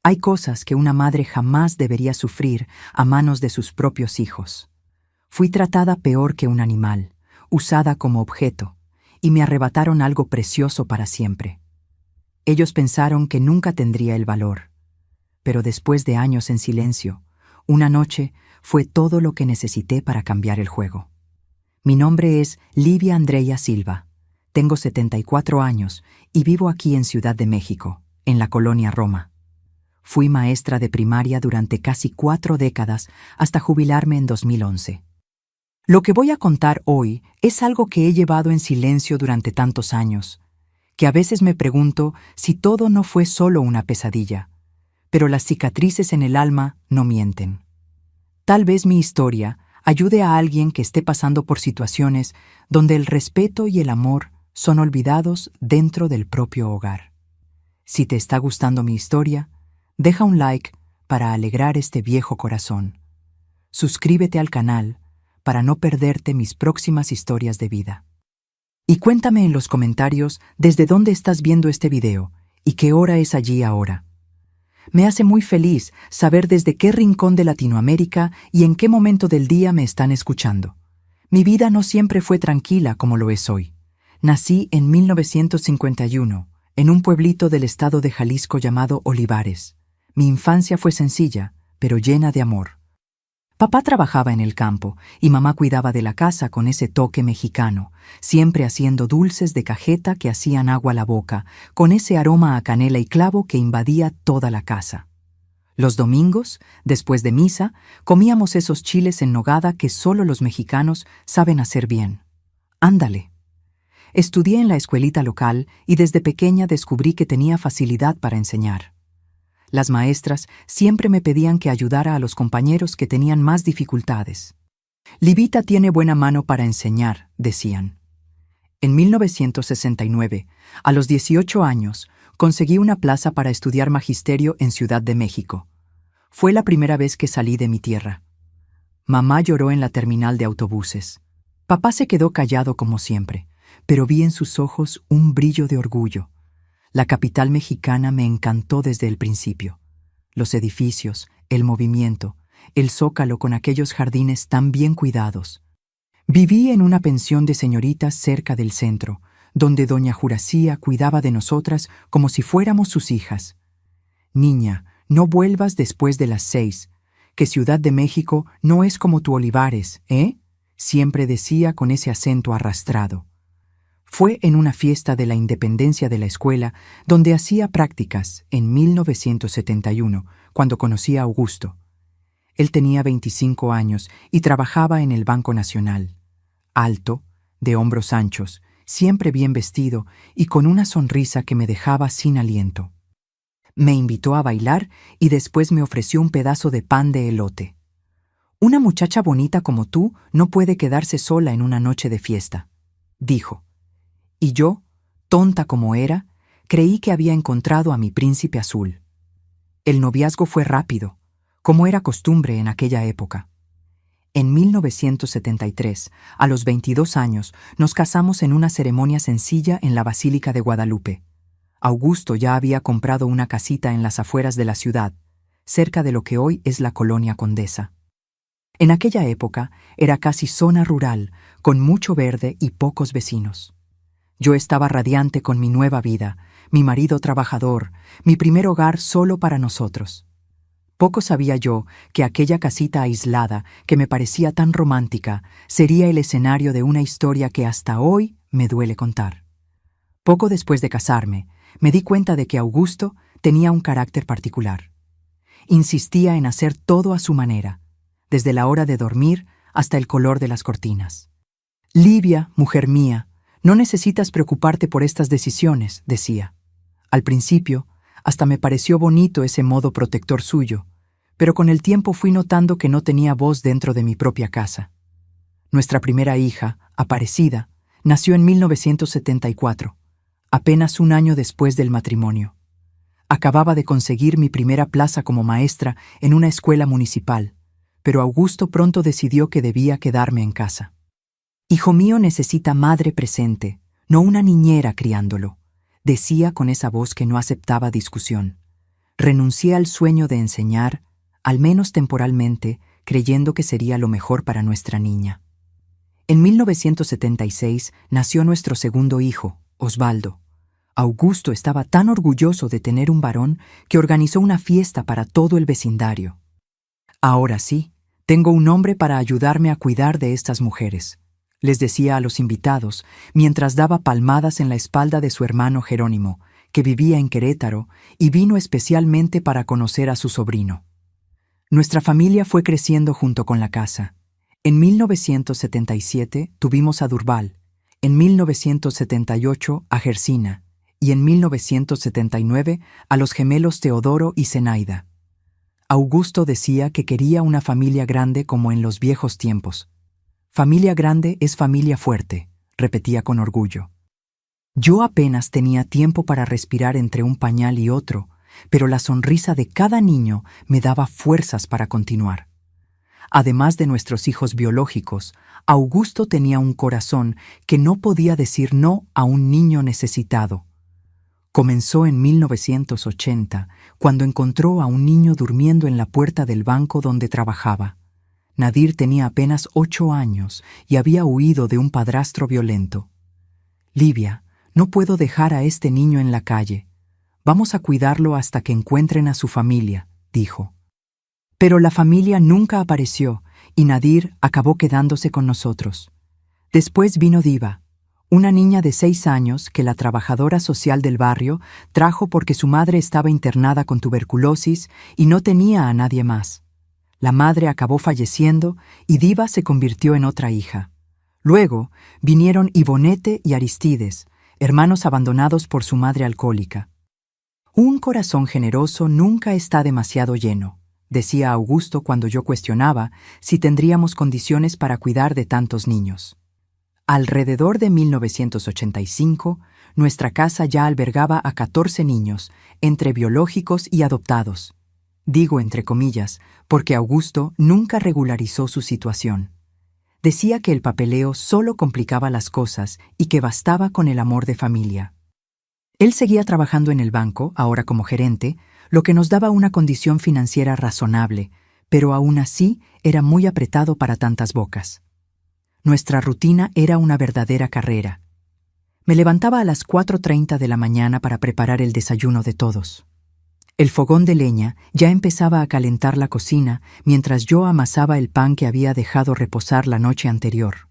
Hay cosas que una madre jamás debería sufrir a manos de sus propios hijos. Fui tratada peor que un animal, usada como objeto, y me arrebataron algo precioso para siempre. Ellos pensaron que nunca tendría el valor, pero después de años en silencio, una noche fue todo lo que necesité para cambiar el juego. Mi nombre es Livia Andreia Silva. Tengo 74 años y vivo aquí en Ciudad de México, en la colonia Roma. Fui maestra de primaria durante casi 4 décadas hasta jubilarme en 2011. Lo que voy a contar hoy es algo que he llevado en silencio durante tantos años, que a veces me pregunto si todo no fue solo una pesadilla, pero las cicatrices en el alma no mienten. Tal vez mi historia ayude a alguien que esté pasando por situaciones donde el respeto y el amor son olvidados dentro del propio hogar. Si te está gustando mi historia, deja un like para alegrar este viejo corazón. Suscríbete al canal para no perderte mis próximas historias de vida. Y cuéntame en los comentarios desde dónde estás viendo este video y qué hora es allí ahora. Me hace muy feliz saber desde qué rincón de Latinoamérica y en qué momento del día me están escuchando. Mi vida no siempre fue tranquila como lo es hoy. Nací en 1951, en un pueblito del estado de Jalisco llamado Olivares. Mi infancia fue sencilla, pero llena de amor. Papá trabajaba en el campo y mamá cuidaba de la casa con ese toque mexicano, siempre haciendo dulces de cajeta que hacían agua a la boca, con ese aroma a canela y clavo que invadía toda la casa. Los domingos, después de misa, comíamos esos chiles en nogada que solo los mexicanos saben hacer bien. Ándale. Estudié en la escuelita local y desde pequeña descubrí que tenía facilidad para enseñar. Las maestras siempre me pedían que ayudara a los compañeros que tenían más dificultades. Livita tiene buena mano para enseñar, decían. En 1969, a los 18 años, conseguí una plaza para estudiar magisterio en Ciudad de México. Fue la primera vez que salí de mi tierra. Mamá lloró en la terminal de autobuses. Papá se quedó callado como siempre, pero vi en sus ojos un brillo de orgullo. La capital mexicana me encantó desde el principio. Los edificios, el movimiento, el zócalo con aquellos jardines tan bien cuidados. Viví en una pensión de señoritas cerca del centro, donde doña Juracía cuidaba de nosotras como si fuéramos sus hijas. Niña, no vuelvas después de las 6, que Ciudad de México no es como tu Olivares, ¿eh? Siempre decía con ese acento arrastrado. Fue en una fiesta de la independencia de la escuela donde hacía prácticas en 1971, cuando conocí a Augusto. Él tenía 25 años y trabajaba en el Banco Nacional. Alto, de hombros anchos, siempre bien vestido y con una sonrisa que me dejaba sin aliento. Me invitó a bailar y después me ofreció un pedazo de pan de elote. Una muchacha bonita como tú no puede quedarse sola en una noche de fiesta, dijo. Y yo, tonta como era, creí que había encontrado a mi príncipe azul. El noviazgo fue rápido, como era costumbre en aquella época. En 1973, a los 22 años, nos casamos en una ceremonia sencilla en la Basílica de Guadalupe. Augusto ya había comprado una casita en las afueras de la ciudad, cerca de lo que hoy es la Colonia Condesa. En aquella época era casi zona rural, con mucho verde y pocos vecinos. Yo estaba radiante con mi nueva vida, mi marido trabajador, mi primer hogar solo para nosotros. Poco sabía yo que aquella casita aislada, que me parecía tan romántica, sería el escenario de una historia que hasta hoy me duele contar. Poco después de casarme, me di cuenta de que Augusto tenía un carácter particular. Insistía en hacer todo a su manera, desde la hora de dormir hasta el color de las cortinas. Livia, mujer mía, no necesitas preocuparte por estas decisiones, decía. Al principio, hasta me pareció bonito ese modo protector suyo, pero con el tiempo fui notando que no tenía voz dentro de mi propia casa. Nuestra primera hija, Aparecida, nació en 1974, apenas un año después del matrimonio. Acababa de conseguir mi primera plaza como maestra en una escuela municipal, pero Augusto pronto decidió que debía quedarme en casa. Hijo mío necesita madre presente, no una niñera criándolo, decía con esa voz que no aceptaba discusión. renuncié al sueño de enseñar, al menos temporalmente, creyendo que sería lo mejor para nuestra niña. En 1976 nació nuestro segundo hijo, Osvaldo. Augusto estaba tan orgulloso de tener un varón que organizó una fiesta para todo el vecindario. Ahora sí, tengo un hombre para ayudarme a cuidar de estas mujeres, les decía a los invitados mientras daba palmadas en la espalda de su hermano Jerónimo, que vivía en Querétaro y vino especialmente para conocer a su sobrino. Nuestra familia fue creciendo junto con la casa. En 1977 tuvimos a Durval, en 1978 a Gersina y en 1979 a los gemelos Teodoro y Zenaida. Augusto decía que quería una familia grande como en los viejos tiempos. Familia grande es familia fuerte, repetía con orgullo. Yo apenas tenía tiempo para respirar entre un pañal y otro, pero la sonrisa de cada niño me daba fuerzas para continuar. Además de nuestros hijos biológicos, Augusto tenía un corazón que no podía decir no a un niño necesitado. Comenzó en 1980, cuando encontró a un niño durmiendo en la puerta del banco donde trabajaba. Nadir tenía apenas 8 años y había huido de un padrastro violento. «Livia, no puedo dejar a este niño en la calle. Vamos a cuidarlo hasta que encuentren a su familia», dijo. Pero la familia nunca apareció y Nadir acabó quedándose con nosotros. Después vino Diva, una niña de 6 años que la trabajadora social del barrio trajo porque su madre estaba internada con tuberculosis y no tenía a nadie más. La madre acabó falleciendo y Diva se convirtió en otra hija. Luego vinieron Ivonete y Aristides, hermanos abandonados por su madre alcohólica. Un corazón generoso nunca está demasiado lleno, decía Augusto cuando yo cuestionaba si tendríamos condiciones para cuidar de tantos niños. Alrededor de 1985, nuestra casa ya albergaba a 14 niños, entre biológicos y adoptados. Digo entre comillas, porque Augusto nunca regularizó su situación. Decía que el papeleo solo complicaba las cosas y que bastaba con el amor de familia. Él seguía trabajando en el banco, ahora como gerente, lo que nos daba una condición financiera razonable, pero aún así era muy apretado para tantas bocas. Nuestra rutina era una verdadera carrera. Me levantaba a las 4:30 de la mañana para preparar el desayuno de todos. El fogón de leña ya empezaba a calentar la cocina mientras yo amasaba el pan que había dejado reposar la noche anterior.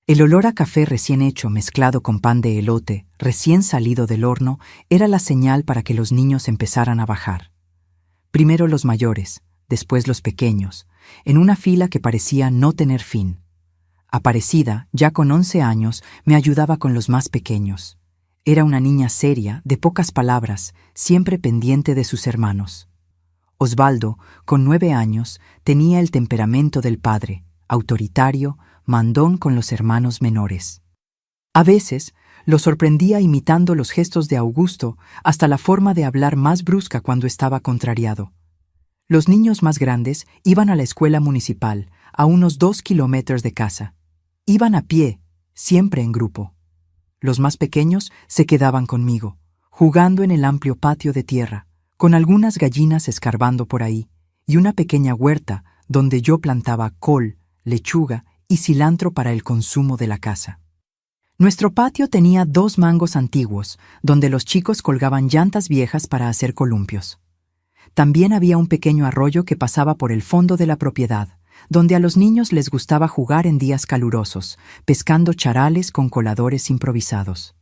El olor a café recién hecho mezclado con pan de elote, recién salido del horno, era la señal para que los niños empezaran a bajar. Primero los mayores, después los pequeños, en una fila que parecía no tener fin. Aparecida, ya con 11 años, me ayudaba con los más pequeños. Era una niña seria, de pocas palabras, siempre pendiente de sus hermanos. Osvaldo, con 9 años, tenía el temperamento del padre, autoritario, mandón con los hermanos menores. A veces, lo sorprendía imitando los gestos de Augusto, hasta la forma de hablar más brusca cuando estaba contrariado. Los niños más grandes iban a la escuela municipal, a unos 2 kilómetros de casa. Iban a pie, siempre en grupo. Los más pequeños se quedaban conmigo, jugando en el amplio patio de tierra, con algunas gallinas escarbando por ahí, y una pequeña huerta donde yo plantaba col, lechuga y cilantro para el consumo de la casa. Nuestro patio tenía 2 mangos antiguos, donde los chicos colgaban llantas viejas para hacer columpios. También había un pequeño arroyo que pasaba por el fondo de la propiedad, donde a los niños les gustaba jugar en días calurosos, pescando charales con coladores improvisados.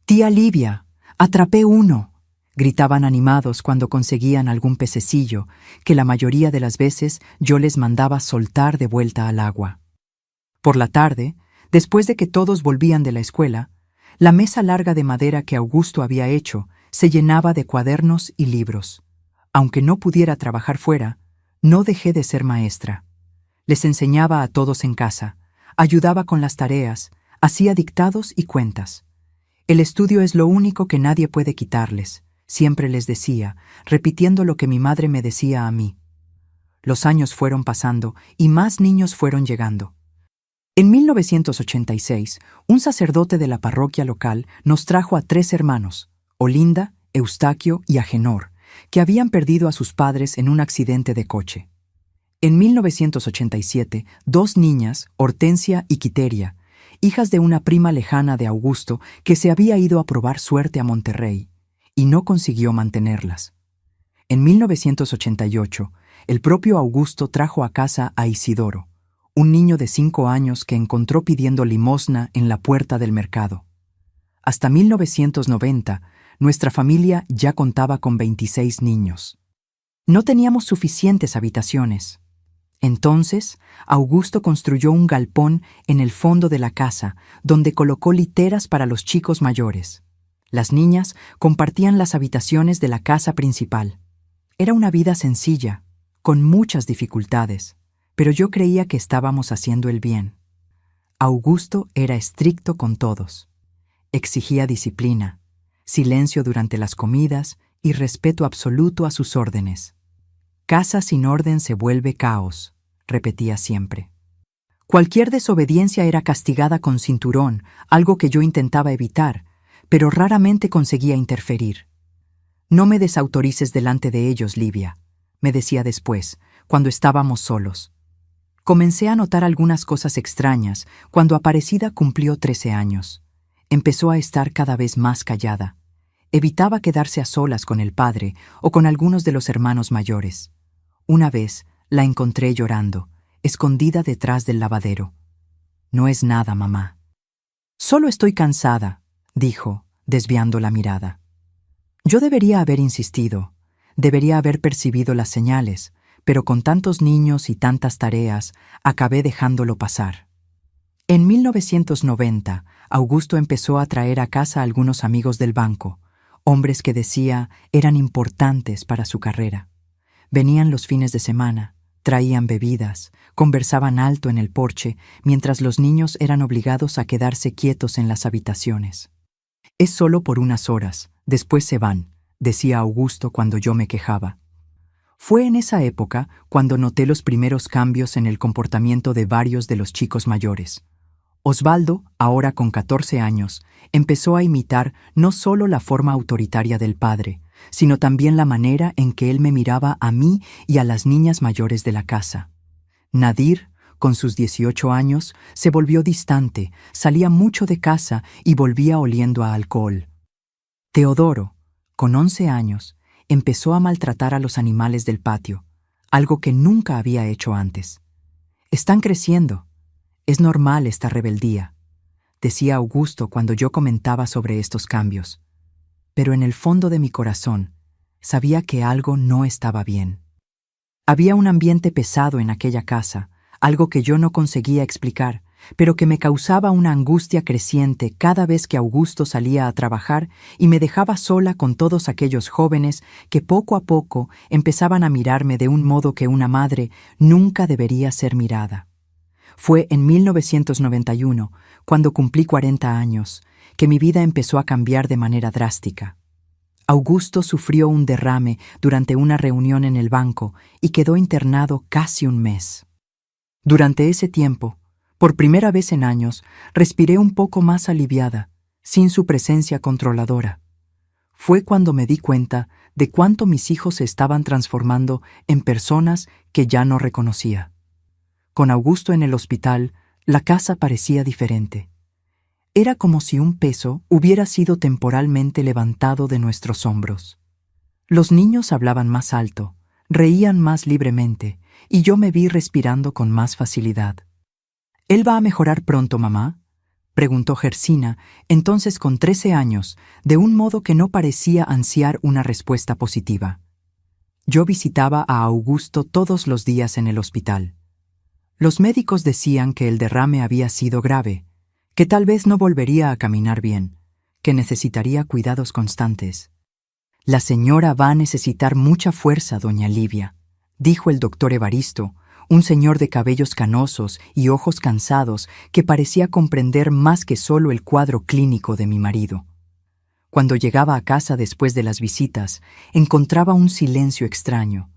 «Tía Livia, atrapé uno», gritaban animados cuando conseguían algún pececillo, que la mayoría de las veces yo les mandaba soltar de vuelta al agua. Por la tarde, después de que todos volvían de la escuela, la mesa larga de madera que Augusto había hecho se llenaba de cuadernos y libros. Aunque no pudiera trabajar fuera, no dejé de ser maestra. Les enseñaba a todos en casa, ayudaba con las tareas, hacía dictados y cuentas. El estudio es lo único que nadie puede quitarles, siempre les decía, repitiendo lo que mi madre me decía a mí. Los años fueron pasando y más niños fueron llegando. En 1986, un sacerdote de la parroquia local nos trajo a 3 hermanos, Olinda, Eustaquio y Agenor, que habían perdido a sus padres en un accidente de coche. En 1987, dos niñas, Hortensia y Quiteria, hijas de una prima lejana de Augusto que se había ido a probar suerte a Monterrey, y no consiguió mantenerlas. En 1988, el propio Augusto trajo a casa a Isidoro, un niño de 5 años que encontró pidiendo limosna en la puerta del mercado. Hasta 1990, nuestra familia ya contaba con 26 niños. No teníamos suficientes habitaciones. Entonces, Augusto construyó un galpón en el fondo de la casa, donde colocó literas para los chicos mayores. Las niñas compartían las habitaciones de la casa principal. Era una vida sencilla, con muchas dificultades, pero yo creía que estábamos haciendo el bien. Augusto era estricto con todos. Exigía disciplina, silencio durante las comidas y respeto absoluto a sus órdenes. Casa sin orden se vuelve caos, repetía siempre. Cualquier desobediencia era castigada con cinturón, algo que yo intentaba evitar, pero raramente conseguía interferir. «No me desautorices delante de ellos, Livia», me decía después, cuando estábamos solos. Comencé a notar algunas cosas extrañas cuando Aparecida cumplió 13 años. Empezó a estar cada vez más callada. Evitaba quedarse a solas con el padre o con algunos de los hermanos mayores. Una vez la encontré llorando, escondida detrás del lavadero. «No es nada, mamá». «Solo estoy cansada», dijo, desviando la mirada. Yo debería haber insistido, debería haber percibido las señales, pero con tantos niños y tantas tareas, acabé dejándolo pasar. En 1990, Augusto empezó a traer a casa a algunos amigos del banco, hombres que decía eran importantes para su carrera. Venían los fines de semana, traían bebidas, conversaban alto en el porche, mientras los niños eran obligados a quedarse quietos en las habitaciones. «Es solo por unas horas, después se van», decía Augusto cuando yo me quejaba. Fue en esa época cuando noté los primeros cambios en el comportamiento de varios de los chicos mayores. Osvaldo, ahora con 14 años, empezó a imitar no solo la forma autoritaria del padre, sino también la manera en que él me miraba a mí y a las niñas mayores de la casa. Nadir, con sus 18 años, se volvió distante, salía mucho de casa y volvía oliendo a alcohol. Teodoro, con 11 años, empezó a maltratar a los animales del patio, algo que nunca había hecho antes. «Están creciendo. Es normal esta rebeldía», decía Augusto cuando yo comentaba sobre estos cambios. Pero en el fondo de mi corazón, sabía que algo no estaba bien. Había un ambiente pesado en aquella casa, algo que yo no conseguía explicar, pero que me causaba una angustia creciente cada vez que Augusto salía a trabajar y me dejaba sola con todos aquellos jóvenes que poco a poco empezaban a mirarme de un modo que una madre nunca debería ser mirada. Fue en 1991, cuando cumplí 40 años, que mi vida empezó a cambiar de manera drástica. Augusto sufrió un derrame durante una reunión en el banco y quedó internado casi un mes. Durante ese tiempo, por primera vez en años, respiré un poco más aliviada, sin su presencia controladora. Fue cuando me di cuenta de cuánto mis hijos se estaban transformando en personas que ya no reconocía. Con Augusto en el hospital, la casa parecía diferente. Era como si un peso hubiera sido temporalmente levantado de nuestros hombros. Los niños hablaban más alto, reían más libremente, y yo me vi respirando con más facilidad. «¿Él va a mejorar pronto, mamá?», preguntó Gersina, entonces con 13 años, de un modo que no parecía ansiar una respuesta positiva. Yo visitaba a Augusto todos los días en el hospital. Los médicos decían que el derrame había sido grave, que tal vez no volvería a caminar bien, que necesitaría cuidados constantes. «La señora va a necesitar mucha fuerza, doña Livia», dijo el doctor Evaristo, un señor de cabellos canosos y ojos cansados que parecía comprender más que solo el cuadro clínico de mi marido. Cuando llegaba a casa después de las visitas, encontraba un silencio extraño.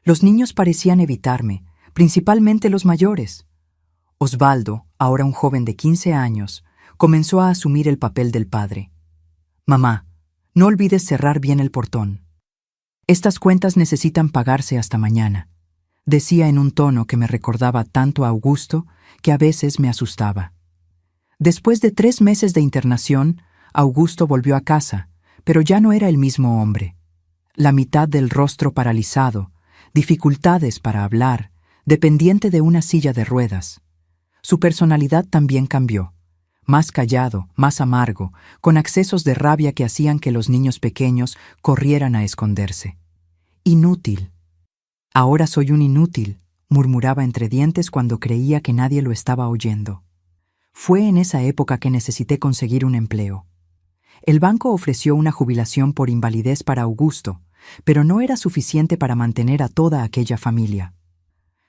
Los niños parecían evitarme, principalmente los mayores. Osvaldo, ahora un joven de 15 años, comenzó a asumir el papel del padre. «Mamá, no olvides cerrar bien el portón». Estas cuentas necesitan pagarse hasta mañana, decía en un tono que me recordaba tanto a Augusto que a veces me asustaba. Después de 3 meses de internación, Augusto volvió a casa, pero ya no era el mismo hombre. La mitad del rostro paralizado, dificultades para hablar, dependiente de una silla de ruedas. Su personalidad también cambió, más callado, más amargo, con accesos de rabia que hacían que los niños pequeños corrieran a esconderse. Inútil. Ahora soy un inútil, murmuraba entre dientes cuando creía que nadie lo estaba oyendo. Fue en esa época que necesité conseguir un empleo. El banco ofreció una jubilación por invalidez para Augusto, pero no era suficiente para mantener a toda aquella familia.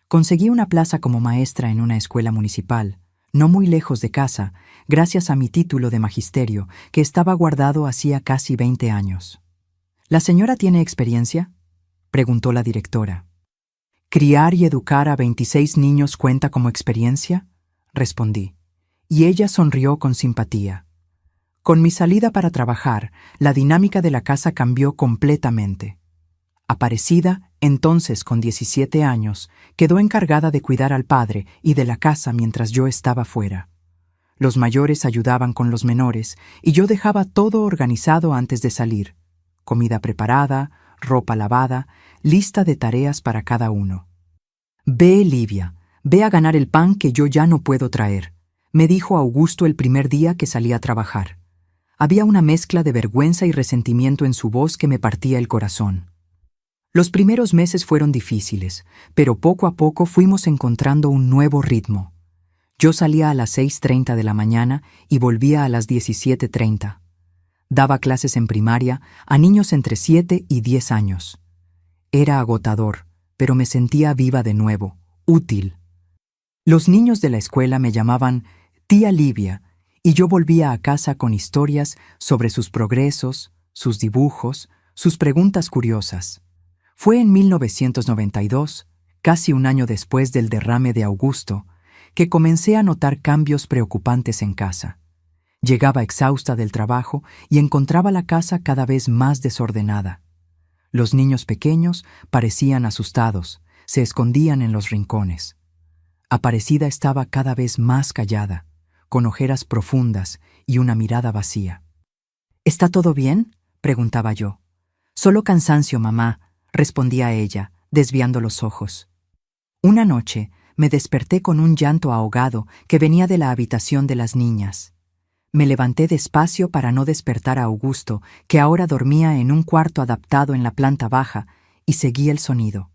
Conseguí una plaza como maestra en una escuela municipal, no muy lejos de casa, gracias a mi título de magisterio, que estaba guardado hacía casi 20 años. ¿La señora tiene experiencia?, preguntó la directora. ¿Criar y educar a 26 niños cuenta como experiencia?, respondí, y ella sonrió con simpatía. Con mi salida para trabajar, la dinámica de la casa cambió completamente. Aparecida, entonces con 17 años, quedó encargada de cuidar al padre y de la casa mientras yo estaba fuera. Los mayores ayudaban con los menores y yo dejaba todo organizado antes de salir. Comida preparada, ropa lavada, lista de tareas para cada uno. «Ve, Livia, ve a ganar el pan que yo ya no puedo traer», me dijo Augusto el primer día que salí a trabajar. Había una mezcla de vergüenza y resentimiento en su voz que me partía el corazón. Los primeros meses fueron difíciles, pero poco a poco fuimos encontrando un nuevo ritmo. Yo salía a las 6:30 de la mañana y volvía a las 17:30. Daba clases en primaria a niños entre 7 y 10 años. Era agotador, pero me sentía viva de nuevo, útil. Los niños de la escuela me llamaban Tía Livia, y yo volvía a casa con historias sobre sus progresos, sus dibujos, sus preguntas curiosas. Fue en 1992, casi un año después del derrame de Augusto, que comencé a notar cambios preocupantes en casa. Llegaba exhausta del trabajo y encontraba la casa cada vez más desordenada. Los niños pequeños parecían asustados, se escondían en los rincones. Aparecida estaba cada vez más callada, con ojeras profundas y una mirada vacía. ¿Está todo bien?, preguntaba yo. Solo cansancio, mamá, respondía ella, desviando los ojos. Una noche me desperté con un llanto ahogado que venía de la habitación de las niñas. Me levanté despacio para no despertar a Augusto, que ahora dormía en un cuarto adaptado en la planta baja, y seguí el sonido.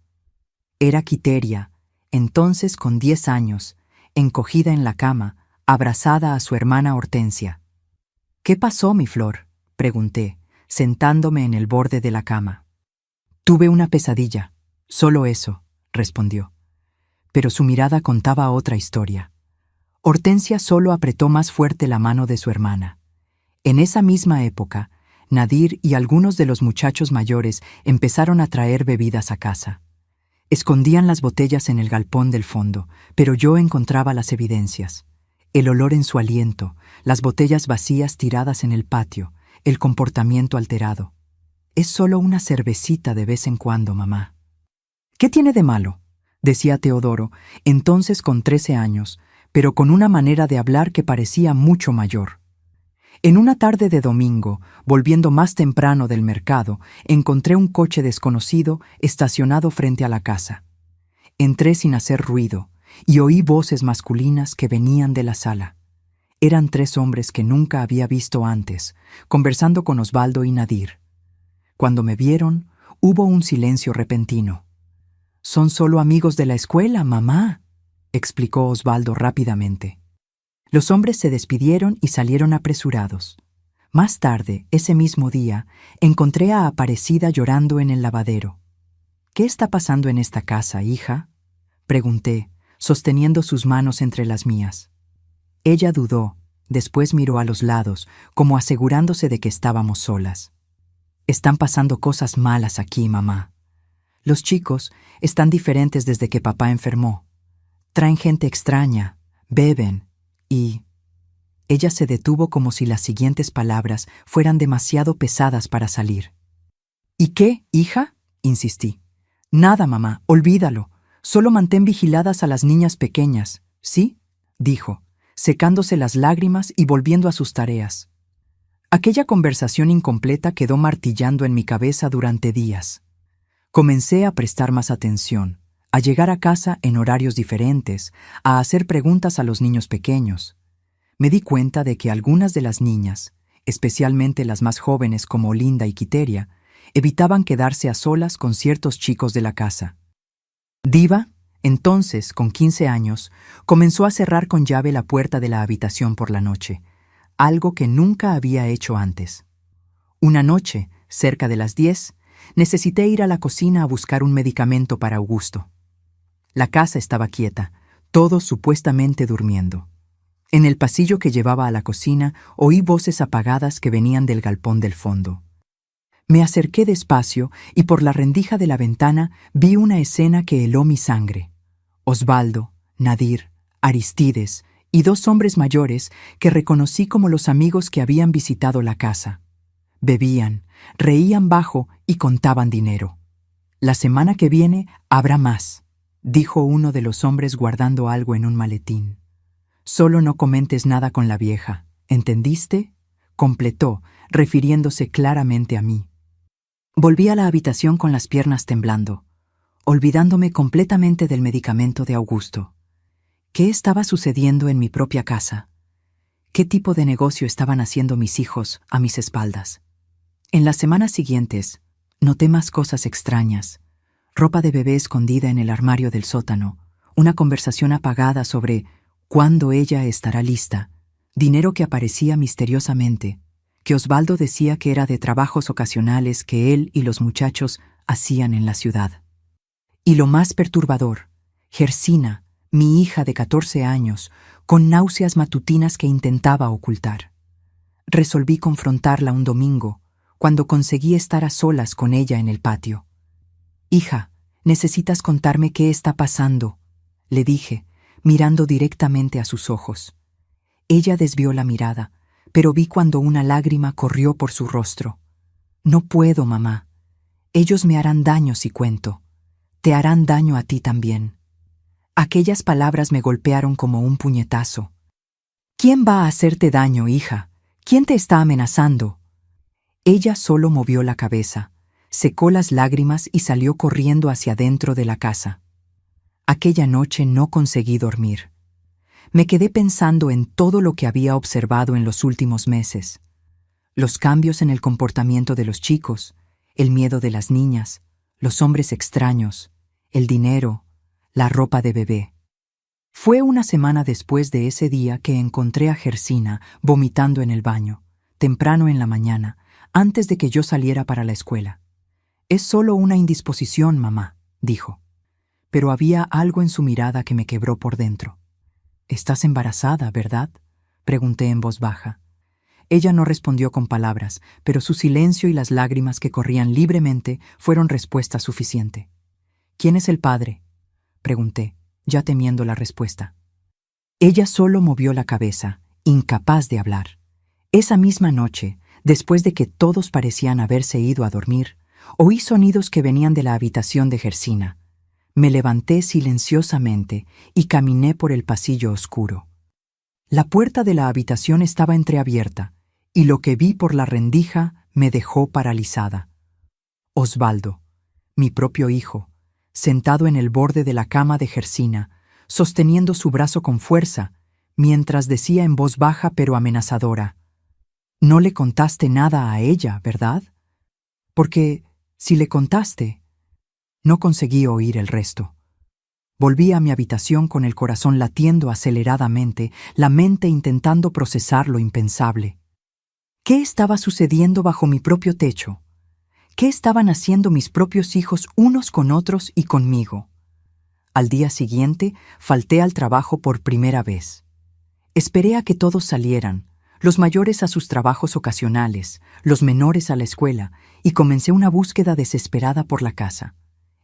Era Quiteria, entonces con 10 años, encogida en la cama, abrazada a su hermana Hortensia. «¿Qué pasó, mi flor?», pregunté, sentándome en el borde de la cama. «Tuve una pesadilla, solo eso», respondió. Pero su mirada contaba otra historia. Hortensia solo apretó más fuerte la mano de su hermana. En esa misma época, Nadir y algunos de los muchachos mayores empezaron a traer bebidas a casa. Escondían las botellas en el galpón del fondo, pero yo encontraba las evidencias. El olor en su aliento, las botellas vacías tiradas en el patio, el comportamiento alterado. «Es solo una cervecita de vez en cuando, mamá». «¿Qué tiene de malo?», decía Teodoro, entonces con 13 años, pero con una manera de hablar que parecía mucho mayor. En una tarde de domingo, volviendo más temprano del mercado, encontré un coche desconocido estacionado frente a la casa. Entré sin hacer ruido y oí voces masculinas que venían de la sala. Eran 3 hombres que nunca había visto antes, conversando con Osvaldo y Nadir. Cuando me vieron, hubo un silencio repentino. «Son solo amigos de la escuela, mamá», explicó Osvaldo rápidamente. Los hombres se despidieron y salieron apresurados. Más tarde, ese mismo día, encontré a Aparecida llorando en el lavadero. «¿Qué está pasando en esta casa, hija?», pregunté, sosteniendo sus manos entre las mías. Ella dudó, después miró a los lados, como asegurándose de que estábamos solas. «Están pasando cosas malas aquí, mamá. Los chicos están diferentes desde que papá enfermó. Traen gente extraña, beben y...» Ella se detuvo como si las siguientes palabras fueran demasiado pesadas para salir. «¿Y qué, hija?», insistí. Nada, mamá, olvídalo. Solo mantén vigiladas a las niñas pequeñas, ¿sí? Dijo, secándose las lágrimas y volviendo a sus tareas. Aquella conversación incompleta quedó martillando en mi cabeza durante días. Comencé a prestar más atención, a llegar a casa en horarios diferentes, a hacer preguntas a los niños pequeños. Me di cuenta de que algunas de las niñas, especialmente las más jóvenes como Linda y Quiteria, evitaban quedarse a solas con ciertos chicos de la casa. Diva, entonces, con 15 años, comenzó a cerrar con llave la puerta de la habitación por la noche, algo que nunca había hecho antes. Una noche, cerca de las 10, necesité ir a la cocina a buscar un medicamento para Augusto. La casa estaba quieta, todos supuestamente durmiendo. En el pasillo que llevaba a la cocina oí voces apagadas que venían del galpón del fondo. Me acerqué despacio y por la rendija de la ventana vi una escena que heló mi sangre. Osvaldo, Nadir, Aristides y 2 hombres mayores que reconocí como los amigos que habían visitado la casa. Bebían, reían bajo y contaban dinero. «La semana que viene habrá más», dijo uno de los hombres guardando algo en un maletín. «Solo no comentes nada con la vieja, ¿entendiste?», completó, refiriéndose claramente a mí. Volví a la habitación con las piernas temblando, olvidándome completamente del medicamento de Augusto. ¿Qué estaba sucediendo en mi propia casa? ¿Qué tipo de negocio estaban haciendo mis hijos a mis espaldas? En las semanas siguientes, noté más cosas extrañas. Ropa de bebé escondida en el armario del sótano, una conversación apagada sobre cuándo ella estará lista, dinero que aparecía misteriosamente, que Osvaldo decía que era de trabajos ocasionales que él y los muchachos hacían en la ciudad. Y lo más perturbador, Gersina, mi hija de 14 años, con náuseas matutinas que intentaba ocultar. Resolví confrontarla un domingo, cuando conseguí estar a solas con ella en el patio. «Hija, necesitas contarme qué está pasando», le dije, mirando directamente a sus ojos. Ella desvió la mirada, pero vi cuando una lágrima corrió por su rostro. «No puedo, mamá. Ellos me harán daño si cuento. Te harán daño a ti también». Aquellas palabras me golpearon como un puñetazo. «¿Quién va a hacerte daño, hija? ¿Quién te está amenazando?». Ella solo movió la cabeza, secó las lágrimas y salió corriendo hacia dentro de la casa. Aquella noche no conseguí dormir. Me quedé pensando en todo lo que había observado en los últimos meses. Los cambios en el comportamiento de los chicos, el miedo de las niñas, los hombres extraños, el dinero, la ropa de bebé. Fue una semana después de ese día que encontré a Gersina vomitando en el baño, temprano en la mañana, antes de que yo saliera para la escuela. «Es solo una indisposición, mamá», dijo. Pero había algo en su mirada que me quebró por dentro. «Estás embarazada, ¿verdad?», pregunté en voz baja. Ella no respondió con palabras, pero su silencio y las lágrimas que corrían libremente fueron respuesta suficiente. «¿Quién es el padre?», pregunté, ya temiendo la respuesta. Ella solo movió la cabeza, incapaz de hablar. Esa misma noche, después de que todos parecían haberse ido a dormir, oí sonidos que venían de la habitación de Gersina. Me levanté silenciosamente y caminé por el pasillo oscuro. La puerta de la habitación estaba entreabierta, y lo que vi por la rendija me dejó paralizada. Osvaldo, mi propio hijo, sentado en el borde de la cama de Gersina, sosteniendo su brazo con fuerza, mientras decía en voz baja pero amenazadora: «No le contaste nada a ella, ¿verdad? Porque, si le contaste…». No conseguí oír el resto. Volví a mi habitación con el corazón latiendo aceleradamente, la mente intentando procesar lo impensable. ¿Qué estaba sucediendo bajo mi propio techo? ¿Qué estaban haciendo mis propios hijos unos con otros y conmigo? Al día siguiente, falté al trabajo por primera vez. Esperé a que todos salieran, los mayores a sus trabajos ocasionales, los menores a la escuela, y comencé una búsqueda desesperada por la casa.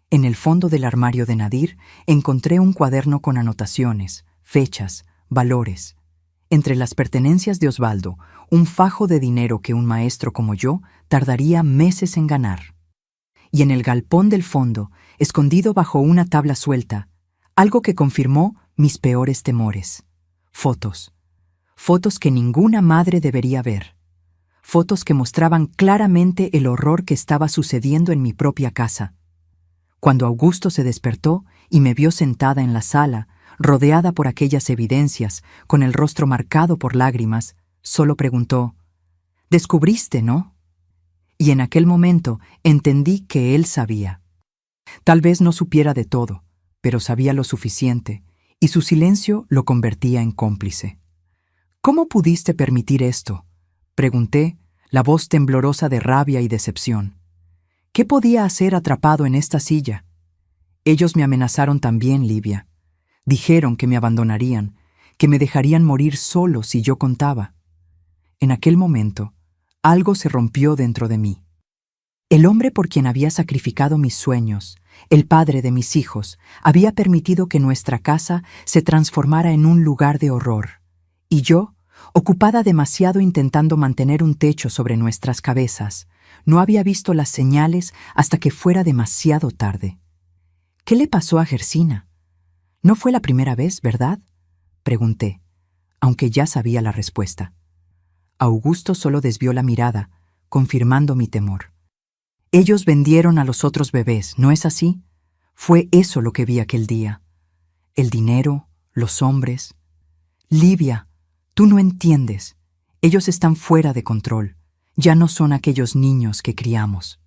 En el fondo del armario de Nadir encontré un cuaderno con anotaciones, fechas, valores. Entre las pertenencias de Osvaldo, un fajo de dinero que un maestro como yo tardaría meses en ganar. y en el galpón del fondo, escondido bajo una tabla suelta, algo que confirmó mis peores temores. Fotos. Fotos que ninguna madre debería ver. Fotos que mostraban claramente el horror que estaba sucediendo en mi propia casa. Cuando Augusto se despertó y me vio sentada en la sala, rodeada por aquellas evidencias, con el rostro marcado por lágrimas, solo preguntó: «¿Descubriste, no?». Y en aquel momento entendí que él sabía. Tal vez no supiera de todo, pero sabía lo suficiente, y su silencio lo convertía en cómplice. «¿Cómo pudiste permitir esto?», pregunté, la voz temblorosa de rabia y decepción. «¿Qué podía hacer atrapado en esta silla?». «Ellos me amenazaron también, Livia. Dijeron que me abandonarían, que me dejarían morir solo si yo contaba». En aquel momento, algo se rompió dentro de mí. El hombre por quien había sacrificado mis sueños, el padre de mis hijos, había permitido que nuestra casa se transformara en un lugar de horror. Y yo, ocupada demasiado intentando mantener un techo sobre nuestras cabezas, no había visto las señales hasta que fuera demasiado tarde. ¿Qué le pasó a Gersina? No fue la primera vez, ¿verdad?, pregunté, aunque ya sabía la respuesta. Augusto solo desvió la mirada, confirmando mi temor. «Ellos vendieron a los otros bebés, ¿no es así? Fue eso lo que vi aquel día. El dinero, los hombres. Livia, tú no entiendes. Ellos están fuera de control. Ya no son aquellos niños que criamos».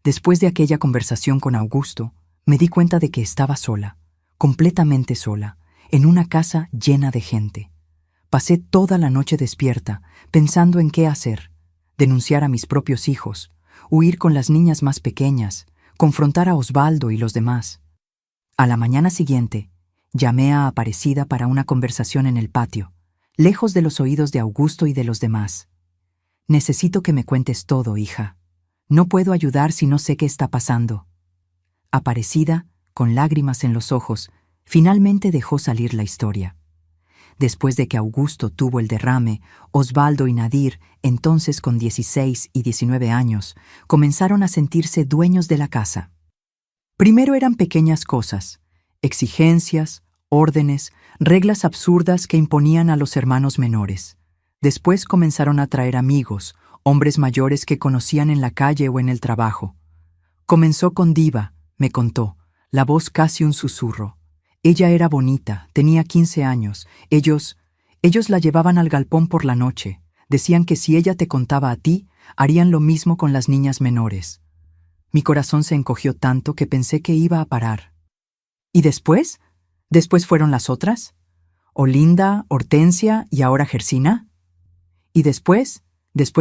Después de aquella conversación con Augusto, me di cuenta de que estaba sola, completamente sola, en una casa llena de gente. Pasé toda la noche despierta, pensando en qué hacer: denunciar a mis propios hijos, huir con las niñas más pequeñas, confrontar a Osvaldo y los demás. A la mañana siguiente, llamé a Aparecida para una conversación en el patio, lejos de los oídos de Augusto y de los demás. «Necesito que me cuentes todo, hija. No puedo ayudar si no sé qué está pasando». Aparecida, con lágrimas en los ojos, finalmente dejó salir la historia. Después de que Augusto tuvo el derrame, Osvaldo y Nadir, entonces con 16 y 19 años, comenzaron a sentirse dueños de la casa. Primero eran pequeñas cosas, exigencias, órdenes, reglas absurdas que imponían a los hermanos menores. Después comenzaron a traer amigos, hombres mayores que conocían en la calle o en el trabajo. Comenzó con Diva, me contó, la voz casi un susurro. Ella era bonita, tenía 15 años. Ellos la llevaban al galpón por la noche. Decían que si ella te contaba a ti, harían lo mismo con las niñas menores. Mi corazón se encogió tanto que pensé que iba a parar. ¿Y después? ¿Después fueron las otras? ¿Olinda, Hortensia y ahora Gersina? Y después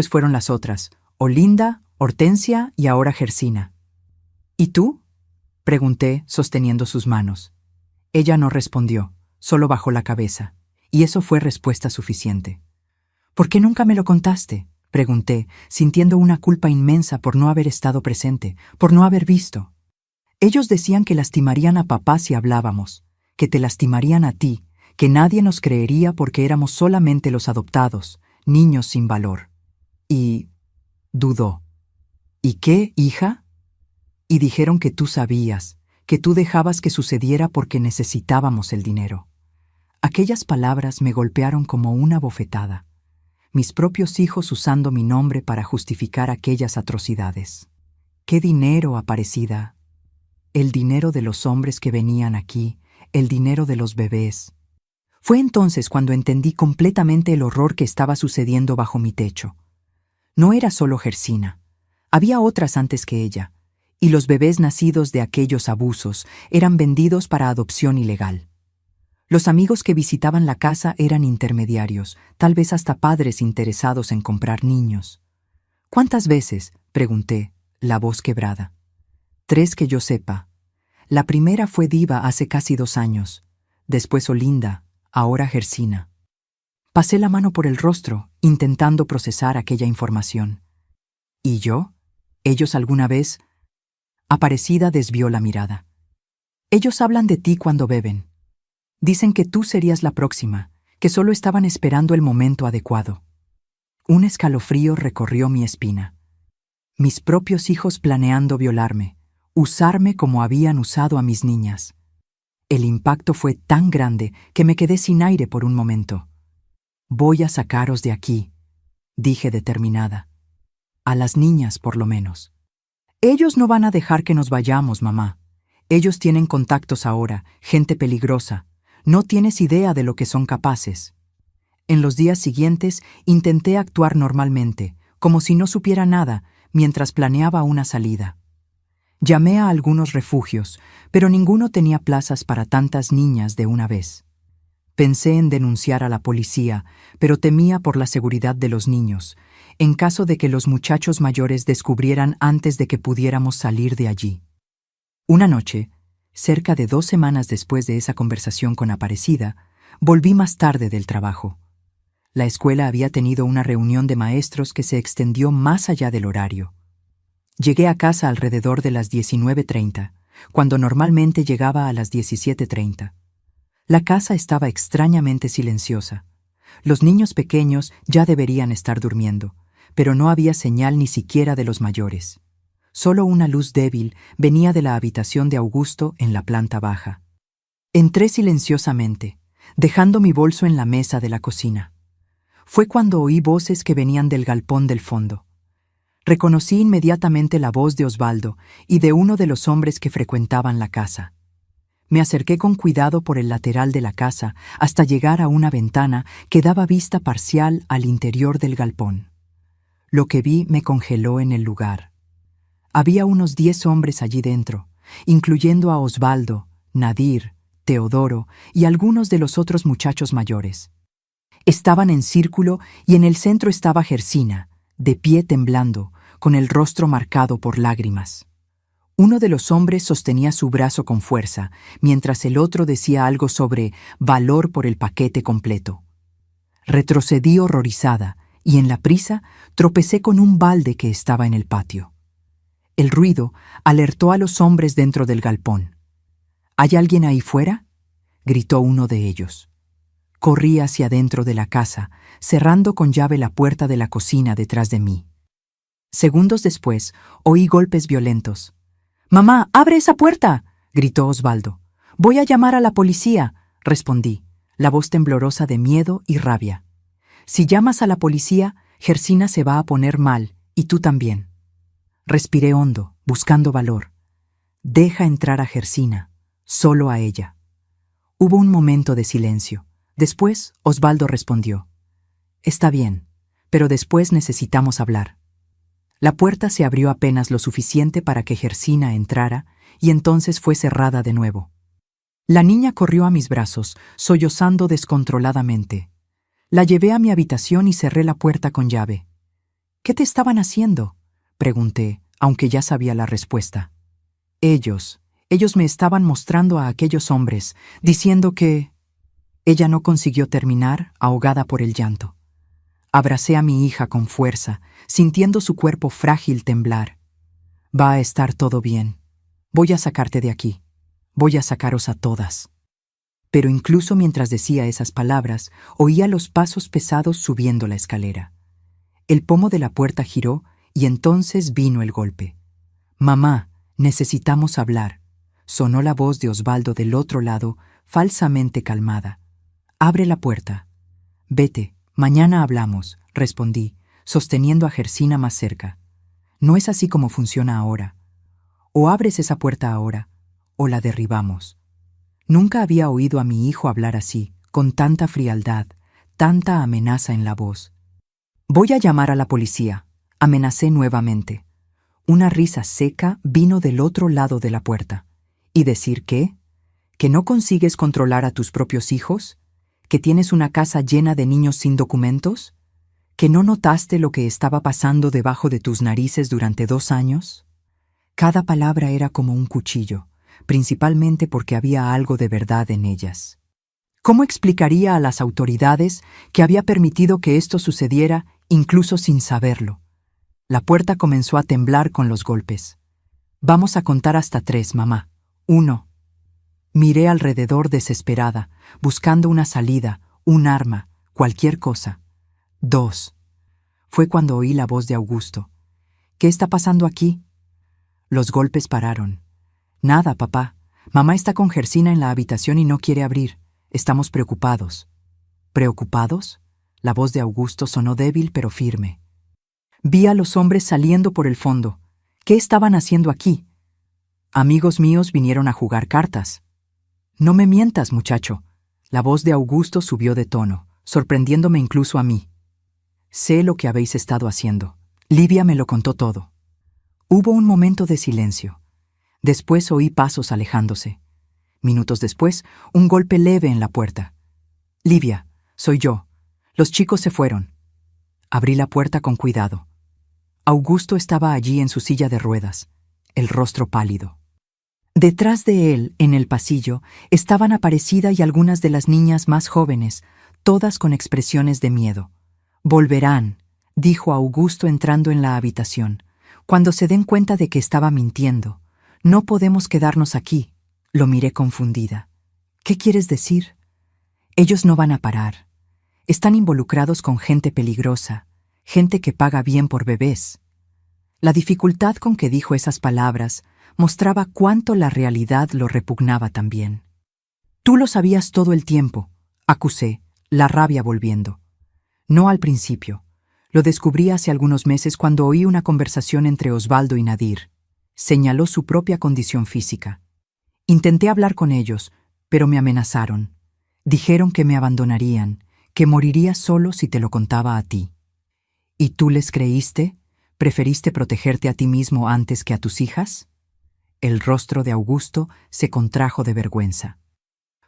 fueron las otras, Olinda, Hortensia y ahora Gersina. ¿Y tú?, pregunté, sosteniendo sus manos. Ella no respondió, solo bajó la cabeza, y eso fue respuesta suficiente. «¿Por qué nunca me lo contaste?», pregunté, sintiendo una culpa inmensa por no haber estado presente, por no haber visto. «Ellos decían que lastimarían a papá si hablábamos, que te lastimarían a ti, que nadie nos creería porque éramos solamente los adoptados, niños sin valor». Y dudó. «¿Y qué, hija?». «Y dijeron que tú sabías, que tú dejabas que sucediera porque necesitábamos el dinero». Aquellas palabras me golpearon como una bofetada. Mis propios hijos usando mi nombre para justificar aquellas atrocidades. ¿Qué dinero, Aparecida? El dinero de los hombres que venían aquí, el dinero de los bebés. Fue entonces cuando entendí completamente el horror que estaba sucediendo bajo mi techo. No era solo Gersina. Había otras antes que ella. Y los bebés nacidos de aquellos abusos eran vendidos para adopción ilegal. Los amigos que visitaban la casa eran intermediarios, tal vez hasta padres interesados en comprar niños. «¿Cuántas veces?», pregunté, la voz quebrada. «3 que yo sepa. La primera fue Diva hace casi 2 años, después Olinda, ahora Gersina». Pasé la mano por el rostro, intentando procesar aquella información. «¿Y yo? ¿Ellos alguna vez?». Aparecida desvió la mirada. «Ellos hablan de ti cuando beben. Dicen que tú serías la próxima, que solo estaban esperando el momento adecuado». Un escalofrío recorrió mi espina. Mis propios hijos planeando violarme, usarme como habían usado a mis niñas. El impacto fue tan grande que me quedé sin aire por un momento. Voy a sacaros de aquí, dije determinada. A las niñas, por lo menos. Ellos no van a dejar que nos vayamos, mamá. Ellos tienen contactos ahora, gente peligrosa. No tienes idea de lo que son capaces. En los días siguientes intenté actuar normalmente, como si no supiera nada, mientras planeaba una salida. Llamé a algunos refugios, pero ninguno tenía plazas para tantas niñas de una vez. Pensé en denunciar a la policía, pero temía por la seguridad de los niños, en caso de que los muchachos mayores descubrieran antes de que pudiéramos salir de allí. Una noche, cerca de 2 semanas después de esa conversación con Aparecida, volví más tarde del trabajo. La escuela había tenido una reunión de maestros que se extendió más allá del horario. Llegué a casa alrededor de las 19:30, cuando normalmente llegaba a las 17:30. La casa estaba extrañamente silenciosa. Los niños pequeños ya deberían estar durmiendo, pero no había señal ni siquiera de los mayores. Solo una luz débil venía de la habitación de Augusto en la planta baja. Entré silenciosamente, dejando mi bolso en la mesa de la cocina. Fue cuando oí voces que venían del galpón del fondo. Reconocí inmediatamente la voz de Osvaldo y de uno de los hombres que frecuentaban la casa. Me acerqué con cuidado por el lateral de la casa hasta llegar a una ventana que daba vista parcial al interior del galpón. Lo que vi me congeló en el lugar. Había unos 10 hombres allí dentro, incluyendo a Osvaldo, Nadir, Teodoro y algunos de los otros muchachos mayores. Estaban en círculo y en el centro estaba Gersina, de pie temblando, con el rostro marcado por lágrimas. Uno de los hombres sostenía su brazo con fuerza, mientras el otro decía algo sobre valor por el paquete completo. Retrocedí horrorizada y en la prisa tropecé con un balde que estaba en el patio. El ruido alertó a los hombres dentro del galpón. ¿Hay alguien ahí fuera?, gritó uno de ellos. Corrí hacia dentro de la casa, cerrando con llave la puerta de la cocina detrás de mí. Segundos después, oí golpes violentos. «¡Mamá, abre esa puerta!», gritó Osvaldo. «Voy a llamar a la policía», respondí, la voz temblorosa de miedo y rabia. «Si llamas a la policía, Gersina se va a poner mal, y tú también». Respiré hondo, buscando valor. «Deja entrar a Gersina, solo a ella». Hubo un momento de silencio. Después, Osvaldo respondió. «Está bien, pero después necesitamos hablar». La puerta se abrió apenas lo suficiente para que Gersina entrara y entonces fue cerrada de nuevo. La niña corrió a mis brazos, sollozando descontroladamente. La llevé a mi habitación y cerré la puerta con llave. «¿Qué te estaban haciendo?», pregunté, aunque ya sabía la respuesta. Ellos me estaban mostrando a aquellos hombres, diciendo que... Ella no consiguió terminar, ahogada por el llanto. Abracé a mi hija con fuerza, sintiendo su cuerpo frágil temblar. «Va a estar todo bien. Voy a sacarte de aquí. Voy a sacaros a todas». Pero incluso mientras decía esas palabras, oía los pasos pesados subiendo la escalera. El pomo de la puerta giró y entonces vino el golpe. «Mamá, necesitamos hablar», sonó la voz de Osvaldo del otro lado, falsamente calmada. «Abre la puerta». «Vete, mañana hablamos», respondí, sosteniendo a Gersina más cerca. «No es así como funciona ahora. O abres esa puerta ahora, o la derribamos». Nunca había oído a mi hijo hablar así, con tanta frialdad, tanta amenaza en la voz. «Voy a llamar a la policía», amenacé nuevamente. Una risa seca vino del otro lado de la puerta. «¿Y decir qué? ¿Que no consigues controlar a tus propios hijos? ¿Que tienes una casa llena de niños sin documentos? ¿Que no notaste lo que estaba pasando debajo de tus narices durante 2 años? Cada palabra era como un cuchillo, principalmente porque había algo de verdad en ellas. ¿Cómo explicaría a las autoridades que había permitido que esto sucediera incluso sin saberlo? La puerta comenzó a temblar con los golpes. «Vamos a contar hasta 3, mamá. 1». Miré alrededor desesperada, buscando una salida, un arma, cualquier cosa. 2. Fue cuando oí la voz de Augusto. ¿Qué está pasando aquí? Los golpes pararon. Nada, papá. Mamá está con Gersina en la habitación y no quiere abrir. Estamos preocupados. ¿Preocupados? La voz de Augusto sonó débil pero firme. Vi a los hombres saliendo por el fondo. ¿Qué estaban haciendo aquí? Amigos míos vinieron a jugar cartas. No me mientas, muchacho. La voz de Augusto subió de tono, sorprendiéndome incluso a mí. Sé lo que habéis estado haciendo. Livia me lo contó todo. Hubo un momento de silencio. Después oí pasos alejándose. Minutos después, un golpe leve en la puerta. Livia, soy yo. Los chicos se fueron. Abrí la puerta con cuidado. Augusto estaba allí en su silla de ruedas, el rostro pálido. Detrás de él, en el pasillo, estaban Aparecida y algunas de las niñas más jóvenes, todas con expresiones de miedo. Volverán, dijo Augusto entrando en la habitación, cuando se den cuenta de que estaba mintiendo. No podemos quedarnos aquí. Lo miré confundida. ¿Qué quieres decir? Ellos no van a parar. Están involucrados con gente peligrosa, gente que paga bien por bebés. La dificultad con que dijo esas palabras mostraba cuánto la realidad lo repugnaba también. Tú lo sabías todo el tiempo, acusé, la rabia volviendo. No al principio. Lo descubrí hace algunos meses cuando oí una conversación entre Osvaldo y Nadir. Señaló su propia condición física. Intenté hablar con ellos, pero me amenazaron. Dijeron que me abandonarían, que moriría solo si te lo contaba a ti. ¿Y tú les creíste? ¿Preferiste protegerte a ti mismo antes que a tus hijas? El rostro de Augusto se contrajo de vergüenza.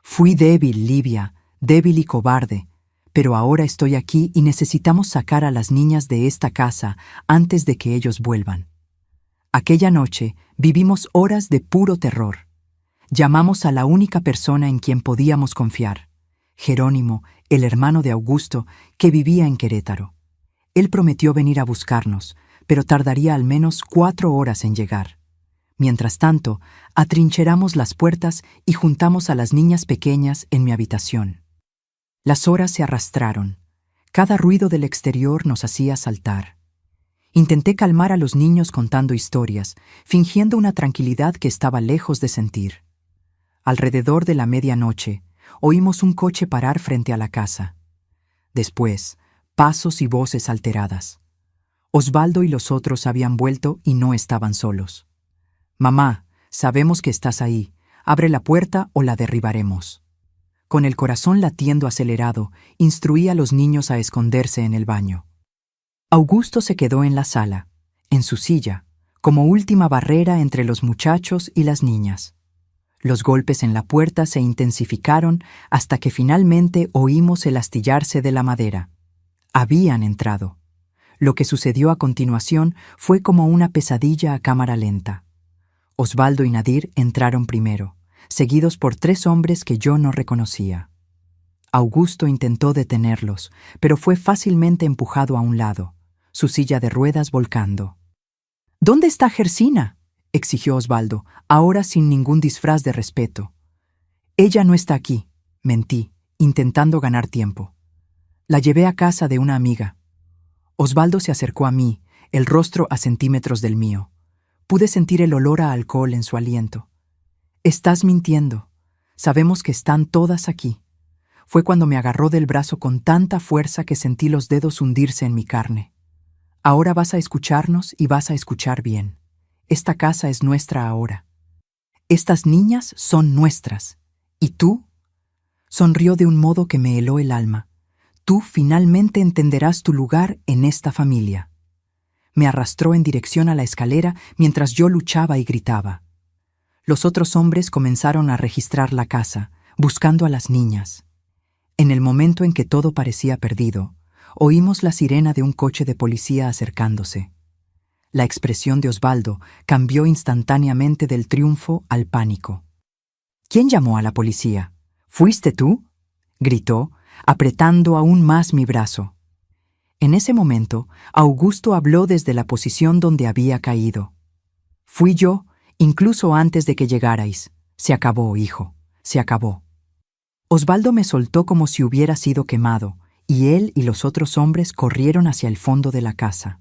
Fui débil, Livia, débil y cobarde, pero ahora estoy aquí y necesitamos sacar a las niñas de esta casa antes de que ellos vuelvan. Aquella noche vivimos horas de puro terror. Llamamos a la única persona en quien podíamos confiar, Jerónimo, el hermano de Augusto, que vivía en Querétaro. Él prometió venir a buscarnos, pero tardaría al menos 4 horas en llegar. Mientras tanto, atrincheramos las puertas y juntamos a las niñas pequeñas en mi habitación. Las horas se arrastraron. Cada ruido del exterior nos hacía saltar. Intenté calmar a los niños contando historias, fingiendo una tranquilidad que estaba lejos de sentir. Alrededor de la medianoche, oímos un coche parar frente a la casa. Después, pasos y voces alteradas. Osvaldo y los otros habían vuelto y no estaban solos. «Mamá, sabemos que estás ahí. Abre la puerta o la derribaremos». Con el corazón latiendo acelerado, instruí a los niños a esconderse en el baño. Augusto se quedó en la sala, en su silla, como última barrera entre los muchachos y las niñas. Los golpes en la puerta se intensificaron hasta que finalmente oímos el astillarse de la madera. Habían entrado. Lo que sucedió a continuación fue como una pesadilla a cámara lenta. Osvaldo y Nadir entraron primero, seguidos por 3 hombres que yo no reconocía. Augusto intentó detenerlos, pero fue fácilmente empujado a un lado, su silla de ruedas volcando. «¿Dónde está Gersina?», exigió Osvaldo, ahora sin ningún disfraz de respeto. «Ella no está aquí», mentí, intentando ganar tiempo. «La llevé a casa de una amiga». Osvaldo se acercó a mí, el rostro a centímetros del mío. Pude sentir el olor a alcohol en su aliento. «Estás mintiendo. Sabemos que están todas aquí». Fue cuando me agarró del brazo con tanta fuerza que sentí los dedos hundirse en mi carne. «Ahora vas a escucharnos y vas a escuchar bien. Esta casa es nuestra ahora. Estas niñas son nuestras. ¿Y tú?». Sonrió de un modo que me heló el alma. «Tú finalmente entenderás tu lugar en esta familia». Me arrastró en dirección a la escalera mientras yo luchaba y gritaba. Los otros hombres comenzaron a registrar la casa, buscando a las niñas. En el momento en que todo parecía perdido, oímos la sirena de un coche de policía acercándose. La expresión de Osvaldo cambió instantáneamente del triunfo al pánico. «¿Quién llamó a la policía? ¿Fuiste tú?», gritó, apretando aún más mi brazo. En ese momento, Augusto habló desde la posición donde había caído. «Fui yo, incluso antes de que llegarais. Se acabó, hijo, se acabó». Osvaldo me soltó como si hubiera sido quemado, y él y los otros hombres corrieron hacia el fondo de la casa.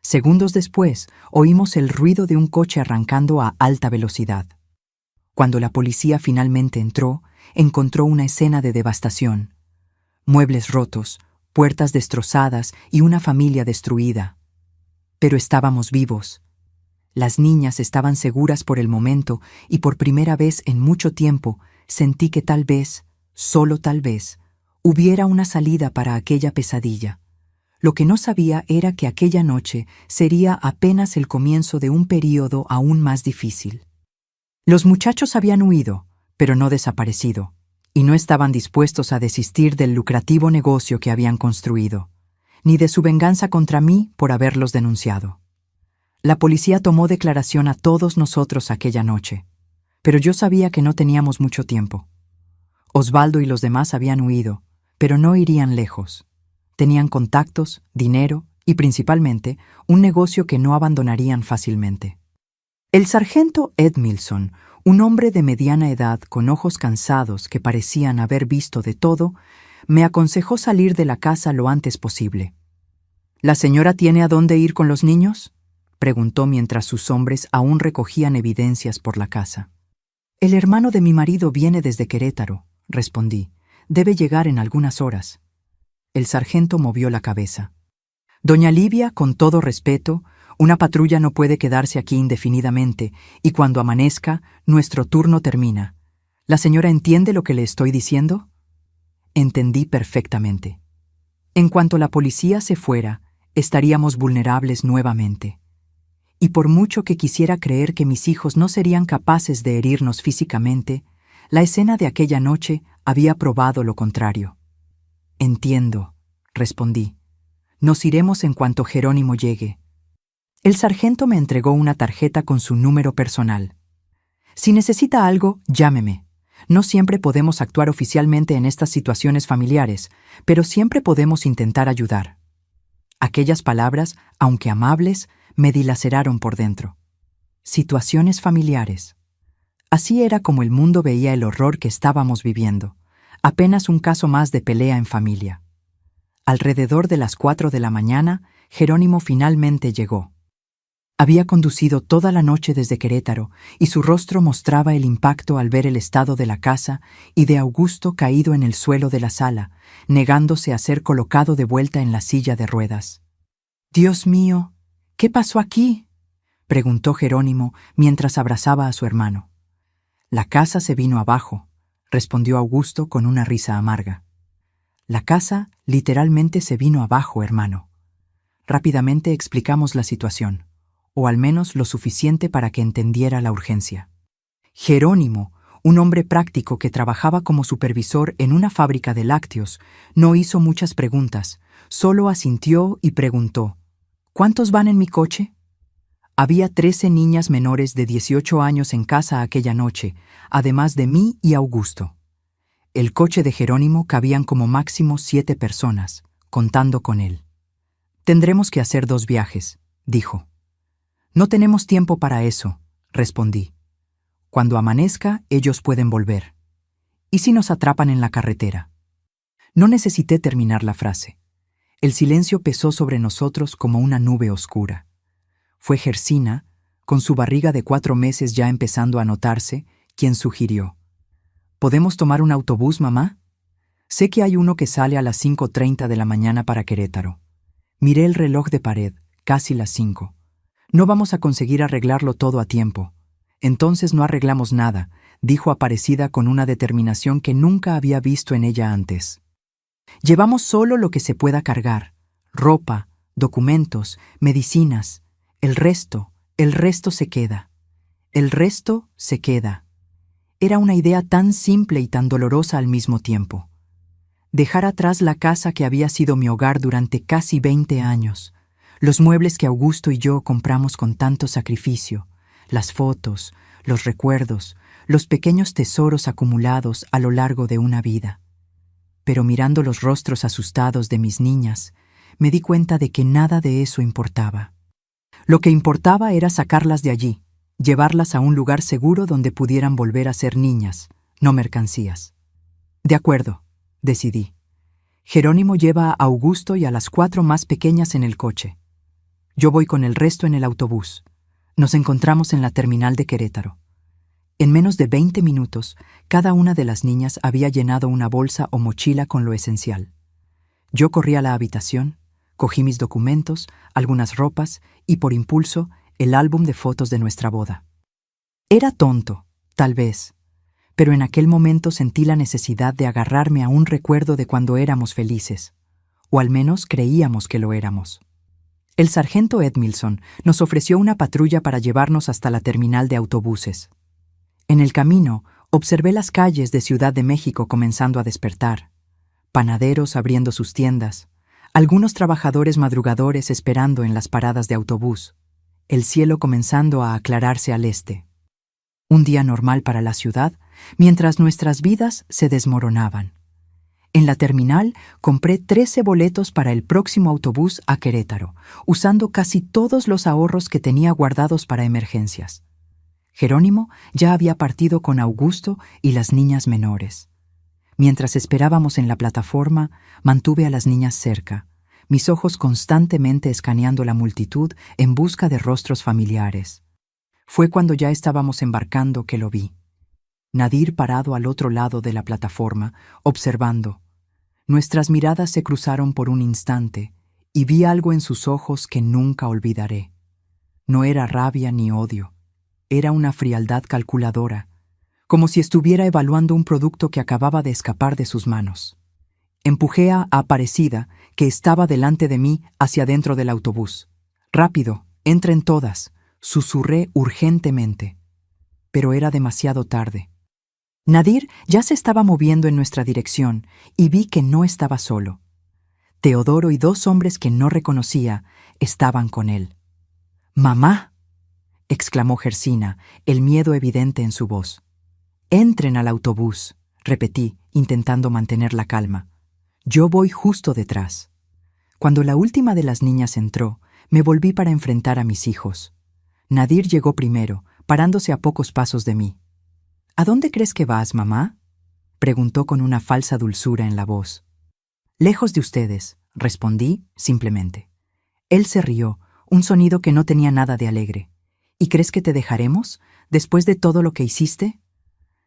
Segundos después, oímos el ruido de un coche arrancando a alta velocidad. Cuando la policía finalmente entró, encontró una escena de devastación. Muebles rotos, puertas destrozadas y una familia destruida. Pero estábamos vivos. Las niñas estaban seguras por el momento y por primera vez en mucho tiempo sentí que tal vez, solo tal vez, hubiera una salida para aquella pesadilla. Lo que no sabía era que aquella noche sería apenas el comienzo de un período aún más difícil. Los muchachos habían huido, pero no desaparecido, y no estaban dispuestos a desistir del lucrativo negocio que habían construido, ni de su venganza contra mí por haberlos denunciado. La policía tomó declaración a todos nosotros aquella noche, pero yo sabía que no teníamos mucho tiempo. Osvaldo y los demás habían huido, pero no irían lejos. Tenían contactos, dinero y, principalmente, un negocio que no abandonarían fácilmente. El sargento Ed Milson, un hombre de mediana edad con ojos cansados que parecían haber visto de todo, me aconsejó salir de la casa lo antes posible. ¿La señora tiene a dónde ir con los niños?, preguntó mientras sus hombres aún recogían evidencias por la casa. El hermano de mi marido viene desde Querétaro, respondí. Debe llegar en algunas horas. El sargento movió la cabeza. Doña Livia, con todo respeto, una patrulla no puede quedarse aquí indefinidamente, y cuando amanezca, nuestro turno termina. ¿La señora entiende lo que le estoy diciendo? Entendí perfectamente. En cuanto la policía se fuera, estaríamos vulnerables nuevamente. Y por mucho que quisiera creer que mis hijos no serían capaces de herirnos físicamente, la escena de aquella noche había probado lo contrario. Entiendo, respondí. Nos iremos en cuanto Jerónimo llegue. El sargento me entregó una tarjeta con su número personal. Si necesita algo, llámeme. No siempre podemos actuar oficialmente en estas situaciones familiares, pero siempre podemos intentar ayudar. Aquellas palabras, aunque amables, me dilaceraron por dentro. Situaciones familiares. Así era como el mundo veía el horror que estábamos viviendo. Apenas un caso más de pelea en familia. Alrededor de las 4 de la mañana, Jerónimo finalmente llegó. Había conducido toda la noche desde Querétaro y su rostro mostraba el impacto al ver el estado de la casa y de Augusto caído en el suelo de la sala, negándose a ser colocado de vuelta en la silla de ruedas. «Dios mío, ¿qué pasó aquí?», preguntó Jerónimo mientras abrazaba a su hermano. «La casa se vino abajo», respondió Augusto con una risa amarga. «La casa literalmente se vino abajo, hermano». Rápidamente explicamos la situación, o al menos lo suficiente para que entendiera la urgencia. Jerónimo, un hombre práctico que trabajaba como supervisor en una fábrica de lácteos, no hizo muchas preguntas, solo asintió y preguntó: «¿Cuántos van en mi coche?». Había 13 niñas menores de 18 años en casa aquella noche, además de mí y Augusto. El coche de Jerónimo cabían como máximo 7 personas, contando con él. «Tendremos que hacer 2 viajes», dijo. «No tenemos tiempo para eso», respondí. «Cuando amanezca, ellos pueden volver. ¿Y si nos atrapan en la carretera?». No necesité terminar la frase. El silencio pesó sobre nosotros como una nube oscura. Fue Gersina, con su barriga de 4 meses ya empezando a notarse, quien sugirió: «¿Podemos tomar un autobús, mamá? Sé que hay uno que sale a las 5:30 de la mañana para Querétaro». Miré el reloj de pared, casi las 5. «No vamos a conseguir arreglarlo todo a tiempo». «Entonces no arreglamos nada», dijo Aparecida con una determinación que nunca había visto en ella antes. «Llevamos solo lo que se pueda cargar: ropa, documentos, medicinas. El resto se queda. El resto se queda». Era una idea tan simple y tan dolorosa al mismo tiempo. Dejar atrás la casa que había sido mi hogar durante casi 20 años, los muebles que Augusto y yo compramos con tanto sacrificio, las fotos, los recuerdos, los pequeños tesoros acumulados a lo largo de una vida. Pero mirando los rostros asustados de mis niñas, me di cuenta de que nada de eso importaba. Lo que importaba era sacarlas de allí, llevarlas a un lugar seguro donde pudieran volver a ser niñas, no mercancías. «De acuerdo», decidí. «Jerónimo lleva a Augusto y a las 4 más pequeñas en el coche. Yo voy con el resto en el autobús. Nos encontramos en la terminal de Querétaro. En menos de 20 minutos, cada una de las niñas había llenado una bolsa o mochila con lo esencial. Yo corrí a la habitación, cogí mis documentos, algunas ropas y, por impulso, el álbum de fotos de nuestra boda. Era tonto, tal vez, pero en aquel momento sentí la necesidad de agarrarme a un recuerdo de cuando éramos felices, o al menos creíamos que lo éramos. El sargento Edmilson nos ofreció una patrulla para llevarnos hasta la terminal de autobuses. En el camino, observé las calles de Ciudad de México comenzando a despertar, panaderos abriendo sus tiendas, algunos trabajadores madrugadores esperando en las paradas de autobús, el cielo comenzando a aclararse al este. Un día normal para la ciudad, mientras nuestras vidas se desmoronaban. En la terminal compré 13 boletos para el próximo autobús a Querétaro, usando casi todos los ahorros que tenía guardados para emergencias. Jerónimo ya había partido con Augusto y las niñas menores. Mientras esperábamos en la plataforma, mantuve a las niñas cerca, mis ojos constantemente escaneando la multitud en busca de rostros familiares. Fue cuando ya estábamos embarcando que lo vi. Nadir parado al otro lado de la plataforma, observando. Nuestras miradas se cruzaron por un instante y vi algo en sus ojos que nunca olvidaré. No era rabia ni odio, era una frialdad calculadora, como si estuviera evaluando un producto que acababa de escapar de sus manos. Empujé a Aparecida, que estaba delante de mí, hacia dentro del autobús. «Rápido, entren todas», susurré urgentemente. Pero era demasiado tarde. Nadir ya se estaba moviendo en nuestra dirección y vi que no estaba solo. Teodoro y 2 hombres que no reconocía estaban con él. «¡Mamá!», exclamó Gersina, el miedo evidente en su voz. «Entren al autobús», repetí, intentando mantener la calma. «Yo voy justo detrás». Cuando la última de las niñas entró, me volví para enfrentar a mis hijos. Nadir llegó primero, parándose a pocos pasos de mí. «¿A dónde crees que vas, mamá?», preguntó con una falsa dulzura en la voz. «Lejos de ustedes», respondí simplemente. Él se rió, un sonido que no tenía nada de alegre. «¿Y crees que te dejaremos, después de todo lo que hiciste?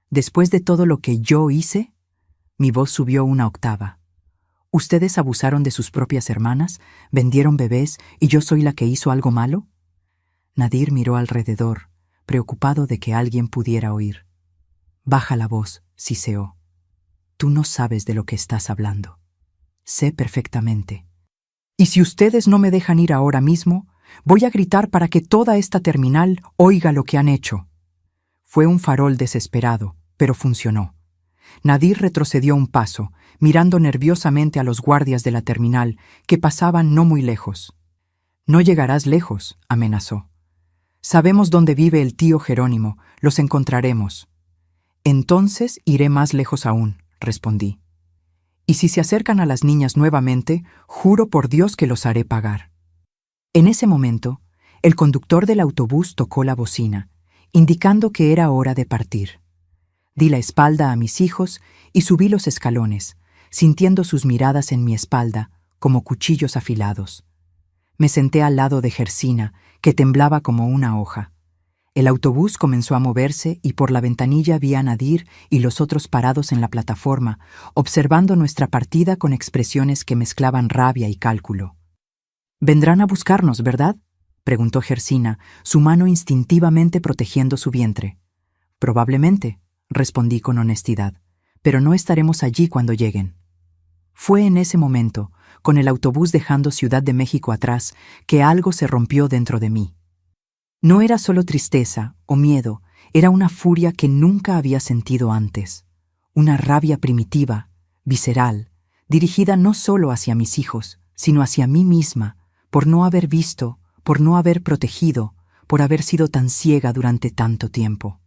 ¿Después de todo lo que yo hice?». Mi voz subió una octava. «¿Ustedes abusaron de sus propias hermanas, vendieron bebés y yo soy la que hizo algo malo?». Nadir miró alrededor, preocupado de que alguien pudiera oír. «Baja la voz», siseó. «Tú no sabes de lo que estás hablando. Sé perfectamente. Y si ustedes no me dejan ir ahora mismo, voy a gritar para que toda esta terminal oiga lo que han hecho». Fue un farol desesperado, pero funcionó. Nadir retrocedió un paso, mirando nerviosamente a los guardias de la terminal, que pasaban no muy lejos. «No llegarás lejos», amenazó. «Sabemos dónde vive el tío Jerónimo, los encontraremos». «Entonces iré más lejos aún», respondí. «Y si se acercan a las niñas nuevamente, juro por Dios que los haré pagar». En ese momento, el conductor del autobús tocó la bocina, indicando que era hora de partir. Di la espalda a mis hijos y subí los escalones, sintiendo sus miradas en mi espalda como cuchillos afilados. Me senté al lado de Gersina, que temblaba como una hoja. El autobús comenzó a moverse y por la ventanilla vi a Nadir y los otros parados en la plataforma, observando nuestra partida con expresiones que mezclaban rabia y cálculo. «Vendrán a buscarnos, ¿verdad?», preguntó Gersina, su mano instintivamente protegiendo su vientre. «Probablemente», respondí con honestidad, «pero no estaremos allí cuando lleguen». Fue en ese momento, con el autobús dejando Ciudad de México atrás, que algo se rompió dentro de mí. No era solo tristeza o miedo, era una furia que nunca había sentido antes. Una rabia primitiva, visceral, dirigida no solo hacia mis hijos, sino hacia mí misma, por no haber visto, por no haber protegido, por haber sido tan ciega durante tanto tiempo.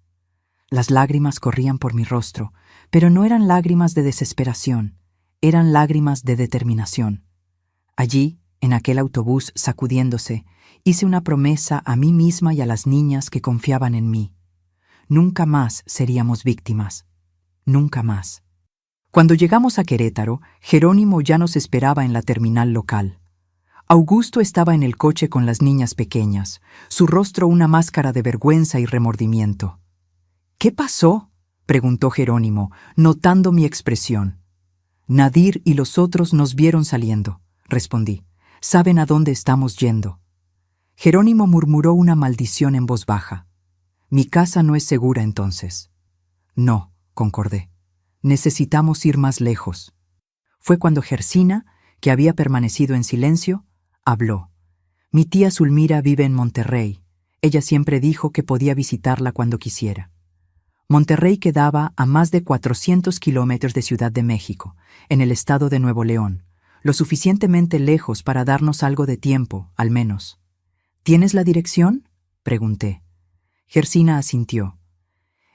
Las lágrimas corrían por mi rostro, pero no eran lágrimas de desesperación, eran lágrimas de determinación. Allí, en aquel autobús sacudiéndose, hice una promesa a mí misma y a las niñas que confiaban en mí. Nunca más seríamos víctimas. Nunca más. Cuando llegamos a Querétaro, Jerónimo ya nos esperaba en la terminal local. Augusto estaba en el coche con las niñas pequeñas, su rostro una máscara de vergüenza y remordimiento. «¿Qué pasó?», preguntó Jerónimo, notando mi expresión. «Nadir y los otros nos vieron saliendo», respondí. «Saben a dónde estamos yendo». Jerónimo murmuró una maldición en voz baja. «Mi casa no es segura entonces». «No», concordé. «Necesitamos ir más lejos». Fue cuando Gersina, que había permanecido en silencio, habló. «Mi tía Zulmira vive en Monterrey. Ella siempre dijo que podía visitarla cuando quisiera». Monterrey quedaba a más de 400 kilómetros de Ciudad de México, en el estado de Nuevo León, lo suficientemente lejos para darnos algo de tiempo, al menos. «¿Tienes la dirección?», pregunté. Gersina asintió.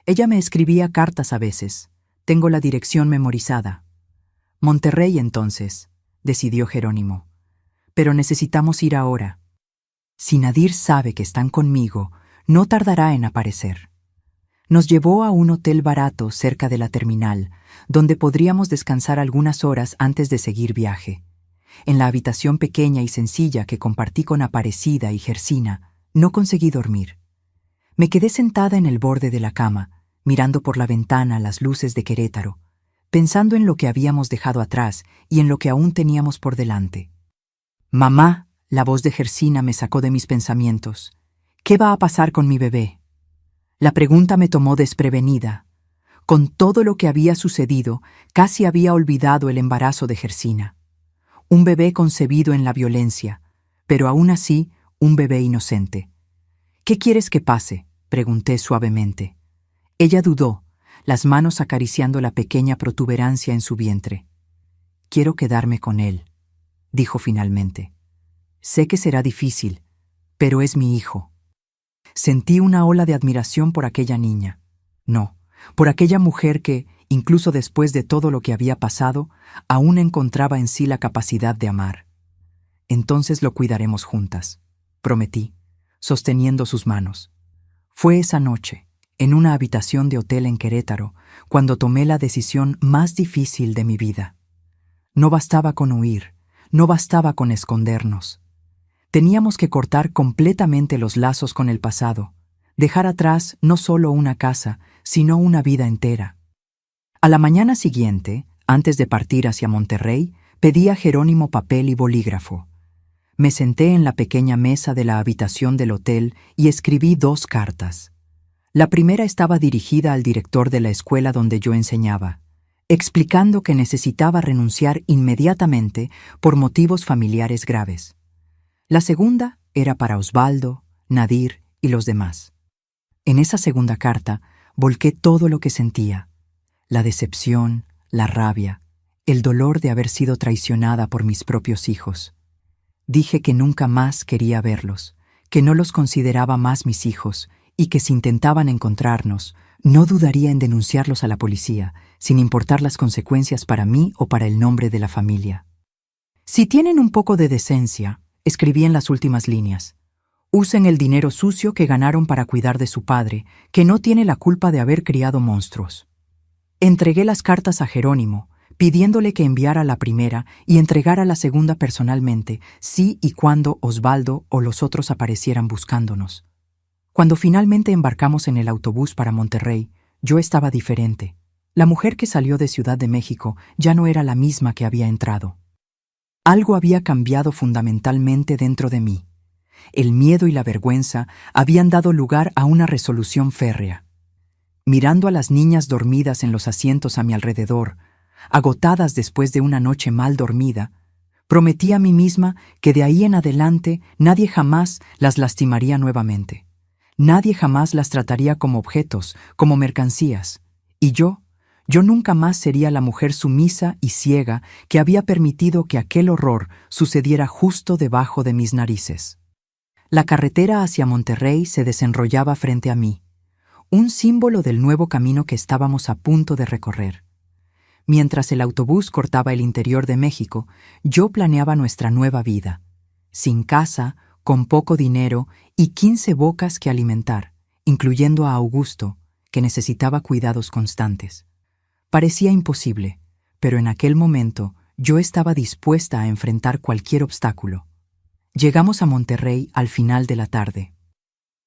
«Ella me escribía cartas a veces. Tengo la dirección memorizada». «Monterrey, entonces», decidió Jerónimo. «Pero necesitamos ir ahora. Si Nadir sabe que están conmigo, no tardará en aparecer». Nos llevó a un hotel barato cerca de la terminal, donde podríamos descansar algunas horas antes de seguir viaje. En la habitación pequeña y sencilla que compartí con Aparecida y Gersina, no conseguí dormir. Me quedé sentada en el borde de la cama, mirando por la ventana las luces de Querétaro, pensando en lo que habíamos dejado atrás y en lo que aún teníamos por delante. «Mamá», la voz de Gersina me sacó de mis pensamientos. «¿Qué va a pasar con mi bebé?». La pregunta me tomó desprevenida. Con todo lo que había sucedido, casi había olvidado el embarazo de Gersina. Un bebé concebido en la violencia, pero aún así, un bebé inocente. «¿Qué quieres que pase?», pregunté suavemente. Ella dudó, las manos acariciando la pequeña protuberancia en su vientre. «Quiero quedarme con él», dijo finalmente. «Sé que será difícil, pero es mi hijo». Sentí una ola de admiración por aquella niña. No, por aquella mujer que, incluso después de todo lo que había pasado, aún encontraba en sí la capacidad de amar. «Entonces lo cuidaremos juntas», prometí, sosteniendo sus manos. Fue esa noche, en una habitación de hotel en Querétaro, cuando tomé la decisión más difícil de mi vida. No bastaba con huir, no bastaba con escondernos. Teníamos que cortar completamente los lazos con el pasado, dejar atrás no solo una casa, sino una vida entera. A la mañana siguiente, antes de partir hacia Monterrey, pedí a Jerónimo papel y bolígrafo. Me senté en la pequeña mesa de la habitación del hotel y escribí 2 cartas. La primera estaba dirigida al director de la escuela donde yo enseñaba, explicando que necesitaba renunciar inmediatamente por motivos familiares graves. La segunda era para Osvaldo, Nadir y los demás. En esa segunda carta volqué todo lo que sentía: la decepción, la rabia, el dolor de haber sido traicionada por mis propios hijos. Dije que nunca más quería verlos, que no los consideraba más mis hijos y que si intentaban encontrarnos, no dudaría en denunciarlos a la policía, sin importar las consecuencias para mí o para el nombre de la familia. «Si tienen un poco de decencia», escribí en las últimas líneas, «usen el dinero sucio que ganaron para cuidar de su padre, que no tiene la culpa de haber criado monstruos». Entregué las cartas a Jerónimo, pidiéndole que enviara la primera y entregara la segunda personalmente, si y cuando Osvaldo o los otros aparecieran buscándonos. Cuando finalmente embarcamos en el autobús para Monterrey, yo estaba diferente. La mujer que salió de Ciudad de México ya no era la misma que había entrado. Algo había cambiado fundamentalmente dentro de mí. El miedo y la vergüenza habían dado lugar a una resolución férrea. Mirando a las niñas dormidas en los asientos a mi alrededor, agotadas después de una noche mal dormida, prometí a mí misma que de ahí en adelante nadie jamás las lastimaría nuevamente. Nadie jamás las trataría como objetos, como mercancías. Y yo nunca más sería la mujer sumisa y ciega que había permitido que aquel horror sucediera justo debajo de mis narices. La carretera hacia Monterrey se desenrollaba frente a mí, un símbolo del nuevo camino que estábamos a punto de recorrer. Mientras el autobús cortaba el interior de México, yo planeaba nuestra nueva vida, sin casa, con poco dinero y 15 bocas que alimentar, incluyendo a Augusto, que necesitaba cuidados constantes. Parecía imposible, pero en aquel momento yo estaba dispuesta a enfrentar cualquier obstáculo. Llegamos a Monterrey al final de la tarde.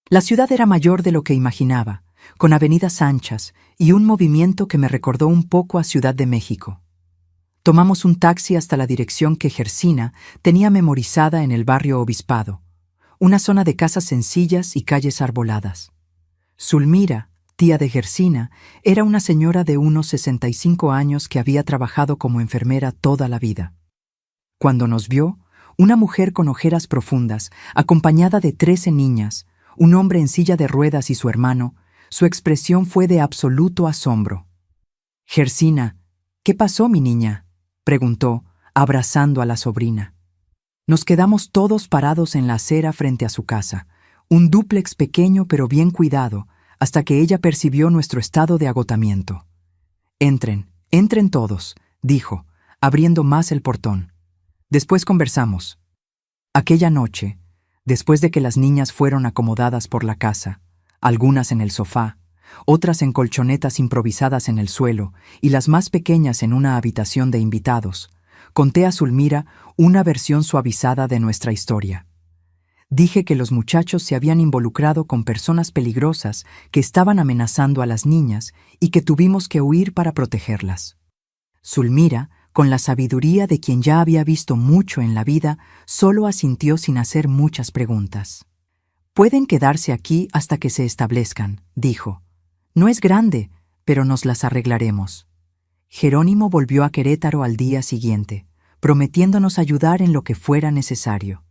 La ciudad era mayor de lo que imaginaba, con avenidas anchas y un movimiento que me recordó un poco a Ciudad de México. Tomamos un taxi hasta la dirección que Gersina tenía memorizada en el barrio Obispado, una zona de casas sencillas y calles arboladas. Zulmira, tía de Gersina, era una señora de unos 65 años que había trabajado como enfermera toda la vida. Cuando nos vio, una mujer con ojeras profundas, acompañada de 13 niñas, un hombre en silla de ruedas y su hermano, su expresión fue de absoluto asombro. «Gersina, ¿qué pasó, mi niña?», preguntó, abrazando a la sobrina. Nos quedamos todos parados en la acera frente a su casa, un dúplex pequeño pero bien cuidado, hasta que ella percibió nuestro estado de agotamiento. «Entren, entren todos», dijo, abriendo más el portón. «Después conversamos». Aquella noche, después de que las niñas fueron acomodadas por la casa, algunas en el sofá, otras en colchonetas improvisadas en el suelo y las más pequeñas en una habitación de invitados, conté a Zulmira una versión suavizada de nuestra historia. Dije que los muchachos se habían involucrado con personas peligrosas que estaban amenazando a las niñas y que tuvimos que huir para protegerlas. Zulmira, con la sabiduría de quien ya había visto mucho en la vida, solo asintió sin hacer muchas preguntas. «Pueden quedarse aquí hasta que se establezcan», dijo. «No es grande, pero nos las arreglaremos». Jerónimo volvió a Querétaro al día siguiente, prometiéndonos ayudar en lo que fuera necesario.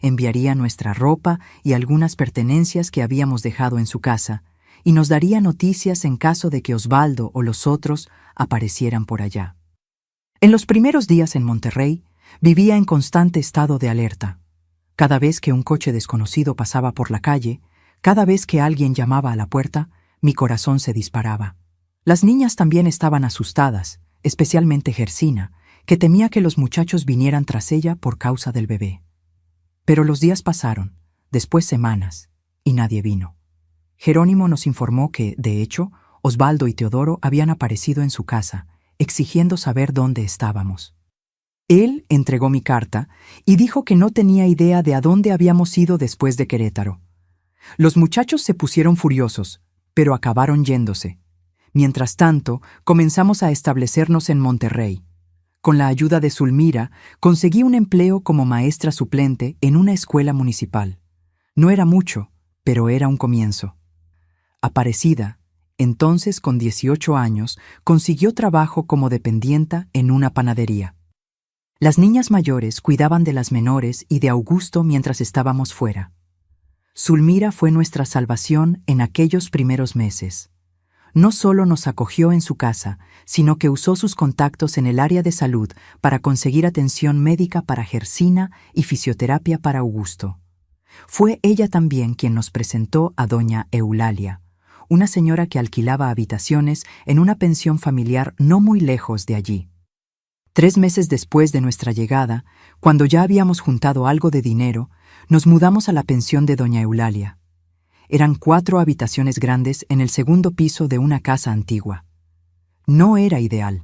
Enviaría nuestra ropa y algunas pertenencias que habíamos dejado en su casa, y nos daría noticias en caso de que Osvaldo o los otros aparecieran por allá. En los primeros días en Monterrey, vivía en constante estado de alerta. Cada vez que un coche desconocido pasaba por la calle, cada vez que alguien llamaba a la puerta, mi corazón se disparaba. Las niñas también estaban asustadas, especialmente Gersina, que temía que los muchachos vinieran tras ella por causa del bebé. Pero los días pasaron, después semanas, y nadie vino. Jerónimo nos informó que, de hecho, Osvaldo y Teodoro habían aparecido en su casa, exigiendo saber dónde estábamos. Él entregó mi carta y dijo que no tenía idea de a dónde habíamos ido después de Querétaro. Los muchachos se pusieron furiosos, pero acabaron yéndose. Mientras tanto, comenzamos a establecernos en Monterrey. Con la ayuda de Zulmira, conseguí un empleo como maestra suplente en una escuela municipal. No era mucho, pero era un comienzo. Aparecida, entonces con 18 años, consiguió trabajo como dependienta en una panadería. Las niñas mayores cuidaban de las menores y de Augusto mientras estábamos fuera. Zulmira fue nuestra salvación en aquellos primeros meses. No solo nos acogió en su casa, sino que usó sus contactos en el área de salud para conseguir atención médica para Gersina y fisioterapia para Augusto. Fue ella también quien nos presentó a doña Eulalia, una señora que alquilaba habitaciones en una pensión familiar no muy lejos de allí. 3 meses después de nuestra llegada, cuando ya habíamos juntado algo de dinero, nos mudamos a la pensión de doña Eulalia. Eran 4 habitaciones grandes en el segundo piso de una casa antigua. No era ideal.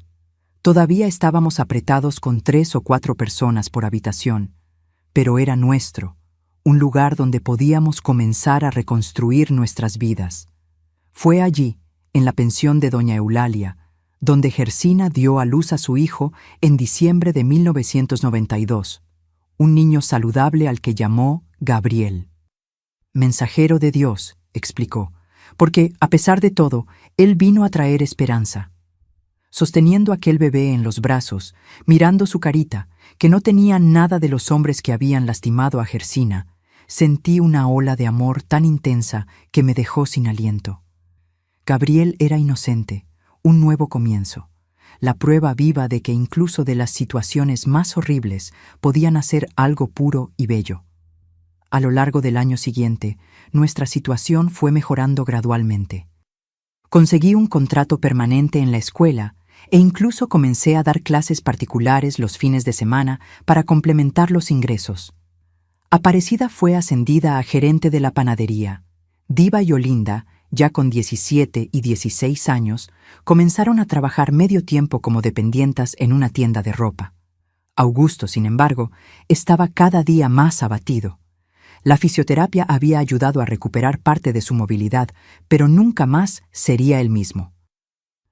Todavía estábamos apretados con 3 o 4 personas por habitación, pero era nuestro, un lugar donde podíamos comenzar a reconstruir nuestras vidas. Fue allí, en la pensión de doña Eulalia, donde Gersina dio a luz a su hijo en diciembre de 1992, un niño saludable al que llamó Gabriel. «Mensajero de Dios», explicó, porque, a pesar de todo, él vino a traer esperanza. Sosteniendo aquel bebé en los brazos, mirando su carita, que no tenía nada de los hombres que habían lastimado a Gersina, sentí una ola de amor tan intensa que me dejó sin aliento. Gabriel era inocente, un nuevo comienzo, la prueba viva de que incluso de las situaciones más horribles podían hacer algo puro y bello. A lo largo del año siguiente, nuestra situación fue mejorando gradualmente. Conseguí un contrato permanente en la escuela e incluso comencé a dar clases particulares los fines de semana para complementar los ingresos. Aparecida fue ascendida a gerente de la panadería. Diva y Olinda, ya con 17 y 16 años, comenzaron a trabajar medio tiempo como dependientas en una tienda de ropa. Augusto, sin embargo, estaba cada día más abatido. La fisioterapia había ayudado a recuperar parte de su movilidad, pero nunca más sería el mismo.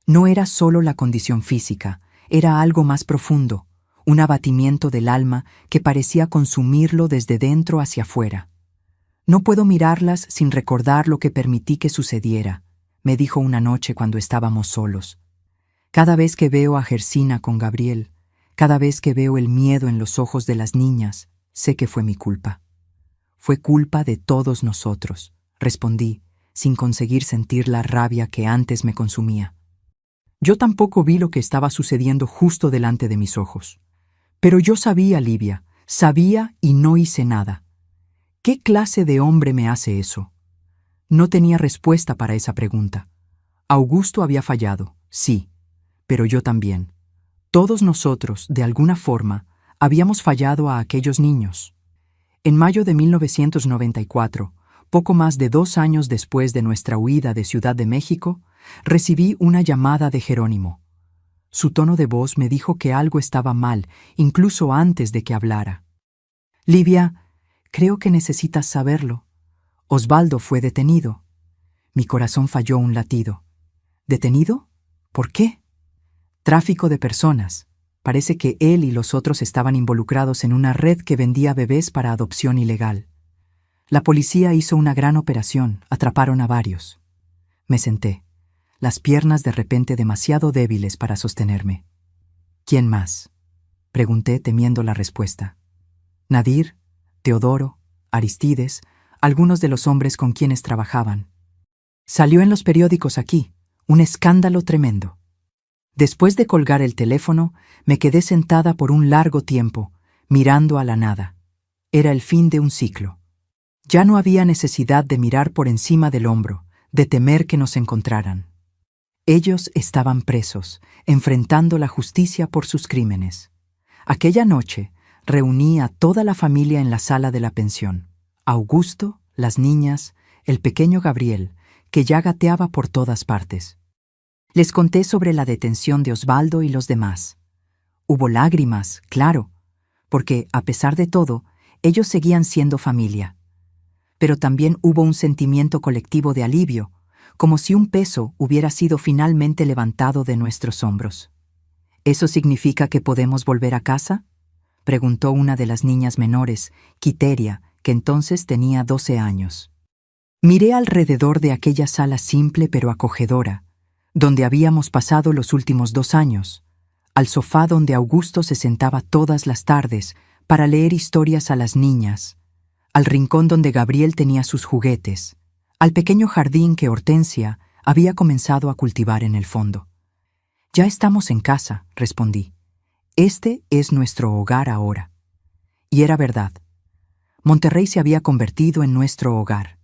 No era solo la condición física, era algo más profundo, un abatimiento del alma que parecía consumirlo desde dentro hacia afuera. No puedo mirarlas sin recordar lo que permití que sucediera, me dijo una noche cuando estábamos solos. Cada vez que veo a Gersina con Gabriel, cada vez que veo el miedo en los ojos de las niñas, sé que fue mi culpa. Fue culpa de todos nosotros, respondí, sin conseguir sentir la rabia que antes me consumía. Yo tampoco vi lo que estaba sucediendo justo delante de mis ojos. Pero yo sabía, Livia, sabía y no hice nada. ¿Qué clase de hombre me hace eso? No tenía respuesta para esa pregunta. Augusto había fallado, sí, pero yo también. Todos nosotros, de alguna forma, habíamos fallado a aquellos niños. En mayo de 1994, poco más de 2 años después de nuestra huida de Ciudad de México, recibí una llamada de Jerónimo. Su tono de voz me dijo que algo estaba mal, incluso antes de que hablara. Livia, creo que necesitas saberlo. Osvaldo fue detenido. Mi corazón falló un latido. ¿Detenido? ¿Por qué? Tráfico de personas. Parece que él y los otros estaban involucrados en una red que vendía bebés para adopción ilegal. La policía hizo una gran operación, atraparon a varios. Me senté, las piernas de repente demasiado débiles para sostenerme. ¿Quién más? Pregunté temiendo la respuesta. Nadir, Teodoro, Aristides, algunos de los hombres con quienes trabajaban. Salió en los periódicos aquí, un escándalo tremendo. Después de colgar el teléfono, me quedé sentada por un largo tiempo, mirando a la nada. Era el fin de un ciclo. Ya no había necesidad de mirar por encima del hombro, de temer que nos encontraran. Ellos estaban presos, enfrentando la justicia por sus crímenes. Aquella noche, reuní a toda la familia en la sala de la pensión. Augusto, las niñas, el pequeño Gabriel, que ya gateaba por todas partes. Les conté sobre la detención de Osvaldo y los demás. Hubo lágrimas, claro, porque, a pesar de todo, ellos seguían siendo familia. Pero también hubo un sentimiento colectivo de alivio, como si un peso hubiera sido finalmente levantado de nuestros hombros. ¿Eso significa que podemos volver a casa?, preguntó una de las niñas menores, Quiteria, que entonces tenía 12 años. Miré alrededor de aquella sala simple pero acogedora, donde habíamos pasado los últimos 2 años, al sofá donde Augusto se sentaba todas las tardes para leer historias a las niñas, al rincón donde Gabriel tenía sus juguetes, al pequeño jardín que Hortensia había comenzado a cultivar en el fondo. «Ya estamos en casa», respondí. «Este es nuestro hogar ahora». Y era verdad. Monterrey se había convertido en nuestro hogar.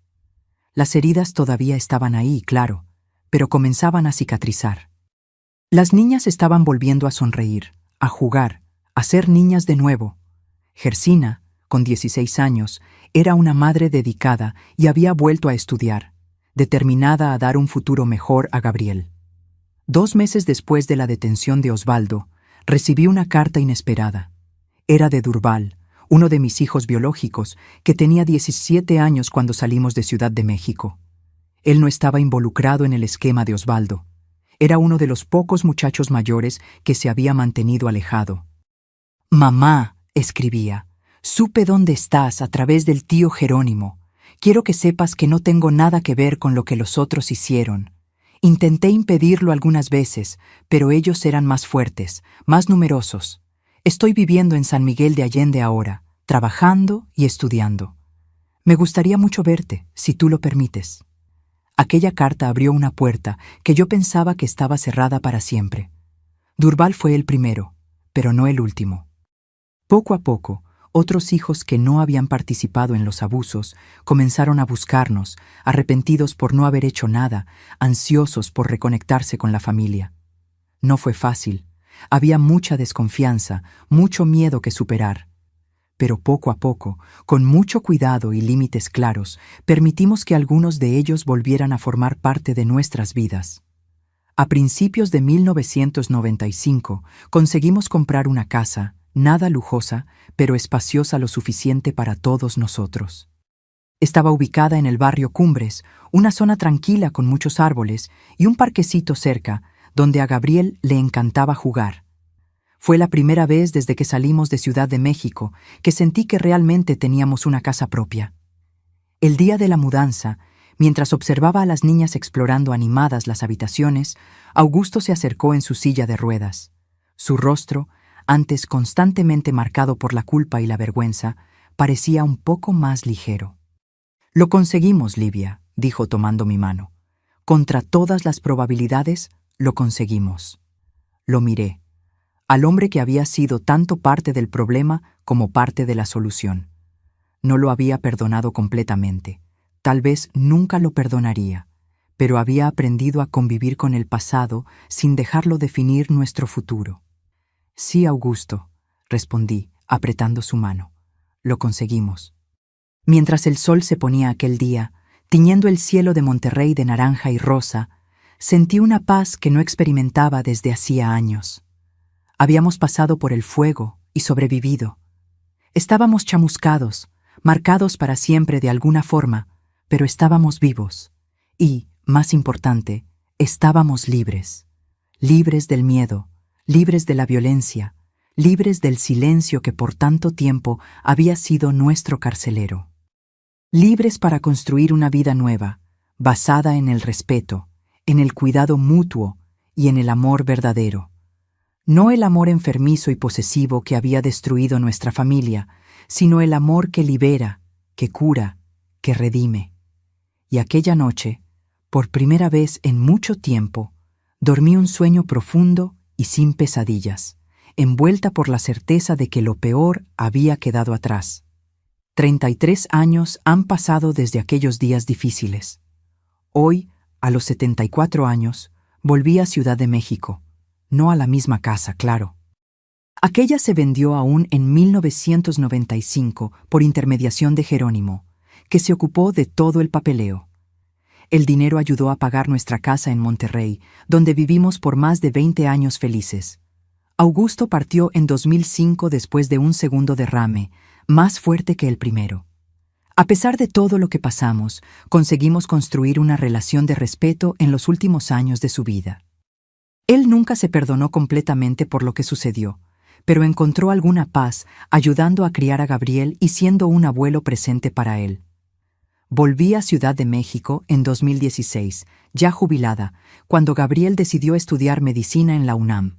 Las heridas todavía estaban ahí, claro, pero comenzaban a cicatrizar. Las niñas estaban volviendo a sonreír, a jugar, a ser niñas de nuevo. Gersina, con 16 años, era una madre dedicada y había vuelto a estudiar, determinada a dar un futuro mejor a Gabriel. 2 meses después de la detención de Osvaldo, recibí una carta inesperada. Era de Durval, uno de mis hijos biológicos, que tenía 17 años cuando salimos de Ciudad de México. Él no estaba involucrado en el esquema de Osvaldo. Era uno de los pocos muchachos mayores que se había mantenido alejado. «Mamá», escribía, «supe dónde estás a través del tío Jerónimo. Quiero que sepas que no tengo nada que ver con lo que los otros hicieron. Intenté impedirlo algunas veces, pero ellos eran más fuertes, más numerosos. Estoy viviendo en San Miguel de Allende ahora, trabajando y estudiando. Me gustaría mucho verte, si tú lo permites». Aquella carta abrió una puerta que yo pensaba que estaba cerrada para siempre. Durval fue el primero, pero no el último. Poco a poco, otros hijos que no habían participado en los abusos comenzaron a buscarnos, arrepentidos por no haber hecho nada, ansiosos por reconectarse con la familia. No fue fácil. Había mucha desconfianza, mucho miedo que superar. Pero poco a poco, con mucho cuidado y límites claros, permitimos que algunos de ellos volvieran a formar parte de nuestras vidas. A principios de 1995, conseguimos comprar una casa, nada lujosa, pero espaciosa lo suficiente para todos nosotros. Estaba ubicada en el barrio Cumbres, una zona tranquila con muchos árboles y un parquecito cerca, donde a Gabriel le encantaba jugar. Fue la primera vez desde que salimos de Ciudad de México que sentí que realmente teníamos una casa propia. El día de la mudanza, mientras observaba a las niñas explorando animadas las habitaciones, Augusto se acercó en su silla de ruedas. Su rostro, antes constantemente marcado por la culpa y la vergüenza, parecía un poco más ligero. «Lo conseguimos, Livia», dijo tomando mi mano. «Contra todas las probabilidades, lo conseguimos». Lo miré. Al hombre que había sido tanto parte del problema como parte de la solución. No lo había perdonado completamente. Tal vez nunca lo perdonaría, pero había aprendido a convivir con el pasado sin dejarlo definir nuestro futuro. «Sí, Augusto», respondí, apretando su mano. «Lo conseguimos». Mientras el sol se ponía aquel día, tiñendo el cielo de Monterrey de naranja y rosa, sentí una paz que no experimentaba desde hacía años. Habíamos pasado por el fuego y sobrevivido. Estábamos chamuscados, marcados para siempre de alguna forma, pero estábamos vivos. Y, más importante, estábamos libres. Libres del miedo, libres de la violencia, libres del silencio que por tanto tiempo había sido nuestro carcelero. Libres para construir una vida nueva, basada en el respeto, en el cuidado mutuo y en el amor verdadero. No el amor enfermizo y posesivo que había destruido nuestra familia, sino el amor que libera, que cura, que redime. Y aquella noche, por primera vez en mucho tiempo, dormí un sueño profundo y sin pesadillas, envuelta por la certeza de que lo peor había quedado atrás. 33 años han pasado desde aquellos días difíciles. Hoy, a los 74 años, volví a Ciudad de México. No a la misma casa, claro. Aquella se vendió aún en 1995 por intermediación de Jerónimo, que se ocupó de todo el papeleo. El dinero ayudó a pagar nuestra casa en Monterrey, donde vivimos por más de 20 años felices. Augusto partió en 2005 después de un segundo derrame, más fuerte que el primero. A pesar de todo lo que pasamos, conseguimos construir una relación de respeto en los últimos años de su vida. Él nunca se perdonó completamente por lo que sucedió, pero encontró alguna paz ayudando a criar a Gabriel y siendo un abuelo presente para él. Volví a Ciudad de México en 2016, ya jubilada, cuando Gabriel decidió estudiar medicina en la UNAM.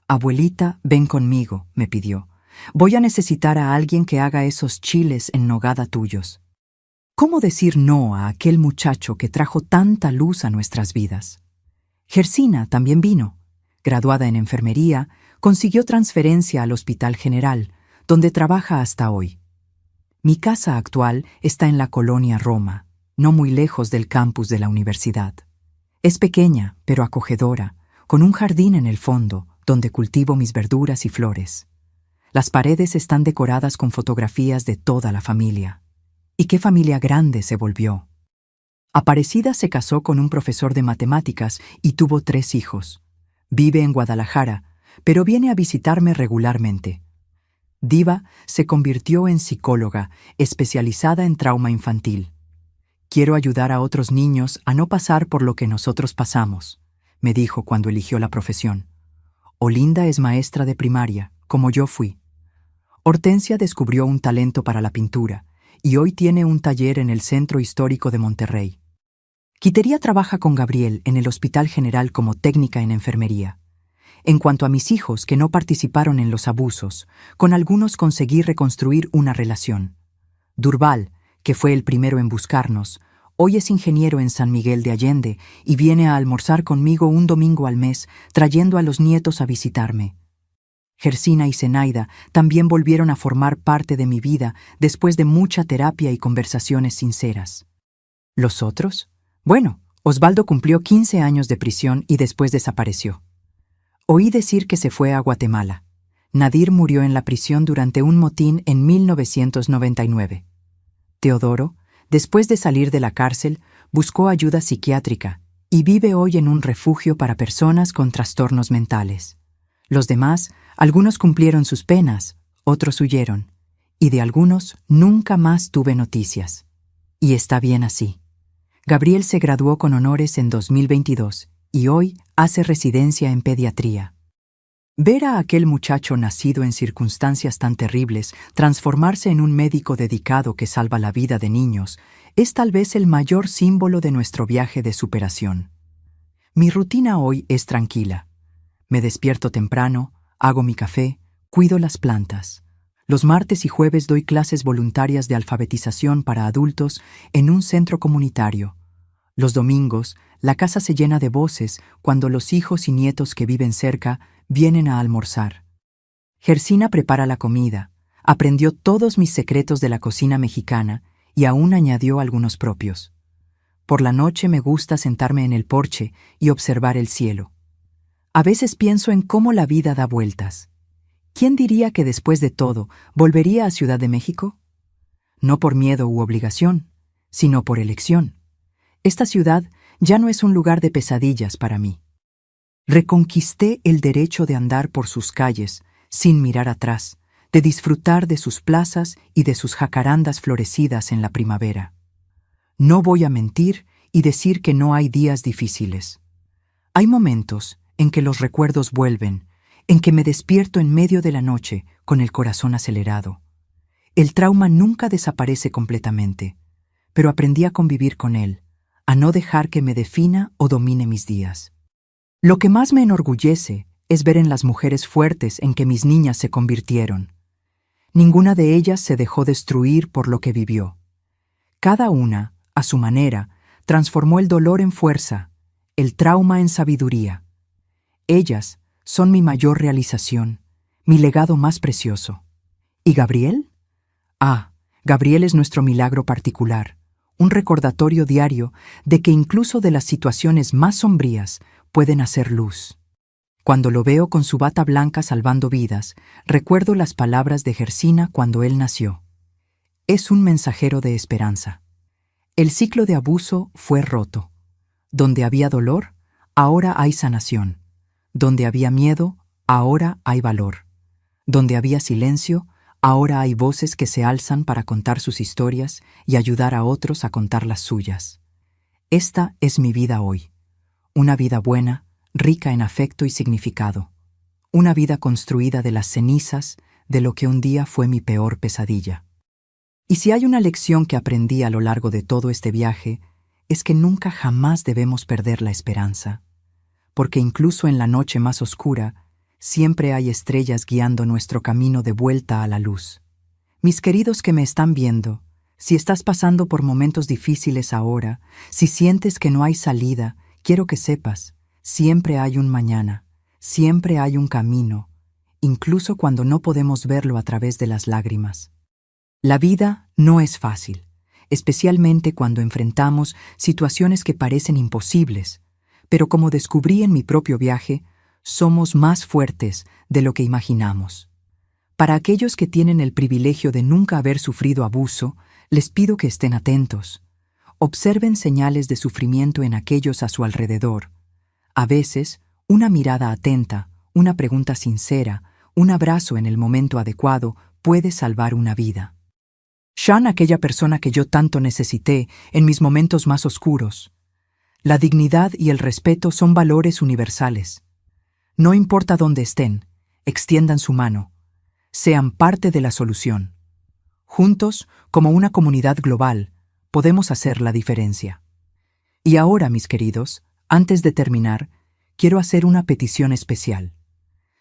«Abuelita, ven conmigo», me pidió. «Voy a necesitar a alguien que haga esos chiles en nogada tuyos». ¿Cómo decir no a aquel muchacho que trajo tanta luz a nuestras vidas? Gersina también vino. Graduada en enfermería, consiguió transferencia al Hospital General, donde trabaja hasta hoy. Mi casa actual está en la colonia Roma, no muy lejos del campus de la universidad. Es pequeña, pero acogedora, con un jardín en el fondo, donde cultivo mis verduras y flores. Las paredes están decoradas con fotografías de toda la familia. ¿Y qué familia grande se volvió? Aparecida se casó con un profesor de matemáticas y tuvo 3 hijos. Vive en Guadalajara, pero viene a visitarme regularmente. Diva se convirtió en psicóloga, especializada en trauma infantil. «Quiero ayudar a otros niños a no pasar por lo que nosotros pasamos», me dijo cuando eligió la profesión. Olinda es maestra de primaria, como yo fui. Hortensia descubrió un talento para la pintura y hoy tiene un taller en el Centro Histórico de Monterrey. Quitería trabaja con Gabriel en el Hospital General como técnica en enfermería. En cuanto a mis hijos que no participaron en los abusos, con algunos conseguí reconstruir una relación. Durval, que fue el primero en buscarnos, hoy es ingeniero en San Miguel de Allende y viene a almorzar conmigo un domingo al mes, trayendo a los nietos a visitarme. Gersina y Zenaida también volvieron a formar parte de mi vida después de mucha terapia y conversaciones sinceras. ¿Los otros? Bueno, Osvaldo cumplió 15 años de prisión y después desapareció. Oí decir que se fue a Guatemala. Nadir murió en la prisión durante un motín en 1999. Teodoro, después de salir de la cárcel, buscó ayuda psiquiátrica y vive hoy en un refugio para personas con trastornos mentales. Los demás Algunos cumplieron sus penas, otros huyeron, y de algunos nunca más tuve noticias. Y está bien así. Gabriel se graduó con honores en 2022 y hoy hace residencia en pediatría. Ver a aquel muchacho nacido en circunstancias tan terribles transformarse en un médico dedicado que salva la vida de niños es tal vez el mayor símbolo de nuestro viaje de superación. Mi rutina hoy es tranquila. Me despierto temprano, hago mi café, cuido las plantas. Los martes y jueves doy clases voluntarias de alfabetización para adultos en un centro comunitario. Los domingos, la casa se llena de voces cuando los hijos y nietos que viven cerca vienen a almorzar. Gersina prepara la comida, aprendió todos mis secretos de la cocina mexicana y aún añadió algunos propios. Por la noche me gusta sentarme en el porche y observar el cielo. A veces pienso en cómo la vida da vueltas. ¿Quién diría que después de todo volvería a Ciudad de México? No por miedo u obligación, sino por elección. Esta ciudad ya no es un lugar de pesadillas para mí. Reconquisté el derecho de andar por sus calles sin mirar atrás, de disfrutar de sus plazas y de sus jacarandas florecidas en la primavera. No voy a mentir y decir que no hay días difíciles. Hay momentos en que los recuerdos vuelven, en que me despierto en medio de la noche con el corazón acelerado. El trauma nunca desaparece completamente, pero aprendí a convivir con él, a no dejar que me defina o domine mis días. Lo que más me enorgullece es ver en las mujeres fuertes en que mis niñas se convirtieron. Ninguna de ellas se dejó destruir por lo que vivió. Cada una, a su manera, transformó el dolor en fuerza, el trauma en sabiduría. Ellas son mi mayor realización, mi legado más precioso. ¿Y Gabriel? Gabriel es nuestro milagro particular, un recordatorio diario de que incluso de las situaciones más sombrías pueden hacer luz. Cuando lo veo con su bata blanca salvando vidas, recuerdo las palabras de Gersina cuando él nació. Es un mensajero de esperanza. El ciclo de abuso fue roto. Donde había dolor, ahora hay sanación. Donde había miedo, ahora hay valor. Donde había silencio, ahora hay voces que se alzan para contar sus historias y ayudar a otros a contar las suyas. Esta es mi vida hoy. Una vida buena, rica en afecto y significado. Una vida construida de las cenizas de lo que un día fue mi peor pesadilla. Y si hay una lección que aprendí a lo largo de todo este viaje, es que nunca jamás debemos perder la esperanza. Porque incluso en la noche más oscura, siempre hay estrellas guiando nuestro camino de vuelta a la luz. Mis queridos que me están viendo, si estás pasando por momentos difíciles ahora, si sientes que no hay salida, quiero que sepas, siempre hay un mañana, siempre hay un camino, incluso cuando no podemos verlo a través de las lágrimas. La vida no es fácil, especialmente cuando enfrentamos situaciones que parecen imposibles, pero como descubrí en mi propio viaje, somos más fuertes de lo que imaginamos. Para aquellos que tienen el privilegio de nunca haber sufrido abuso, les pido que estén atentos. Observen señales de sufrimiento en aquellos a su alrededor. A veces, una mirada atenta, una pregunta sincera, un abrazo en el momento adecuado puede salvar una vida. Sean aquella persona que yo tanto necesité en mis momentos más oscuros. La dignidad y el respeto son valores universales. No importa dónde estén, extiendan su mano. Sean parte de la solución. Juntos, como una comunidad global, podemos hacer la diferencia. Y ahora, mis queridos, antes de terminar, quiero hacer una petición especial.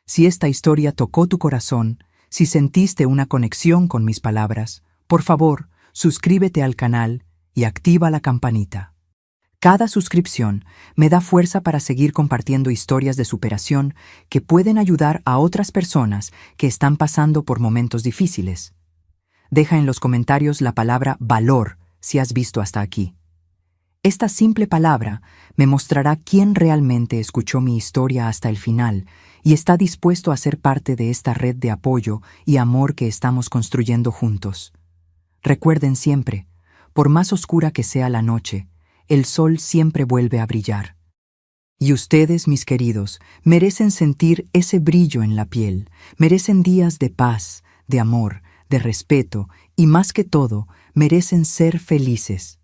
Si esta historia tocó tu corazón, si sentiste una conexión con mis palabras, por favor, suscríbete al canal y activa la campanita. Cada suscripción me da fuerza para seguir compartiendo historias de superación que pueden ayudar a otras personas que están pasando por momentos difíciles. Deja en los comentarios la palabra valor si has visto hasta aquí. Esta simple palabra me mostrará quién realmente escuchó mi historia hasta el final y está dispuesto a ser parte de esta red de apoyo y amor que estamos construyendo juntos. Recuerden siempre, por más oscura que sea la noche, el sol siempre vuelve a brillar. Y ustedes, mis queridos, merecen sentir ese brillo en la piel, merecen días de paz, de amor, de respeto y, más que todo, merecen ser felices.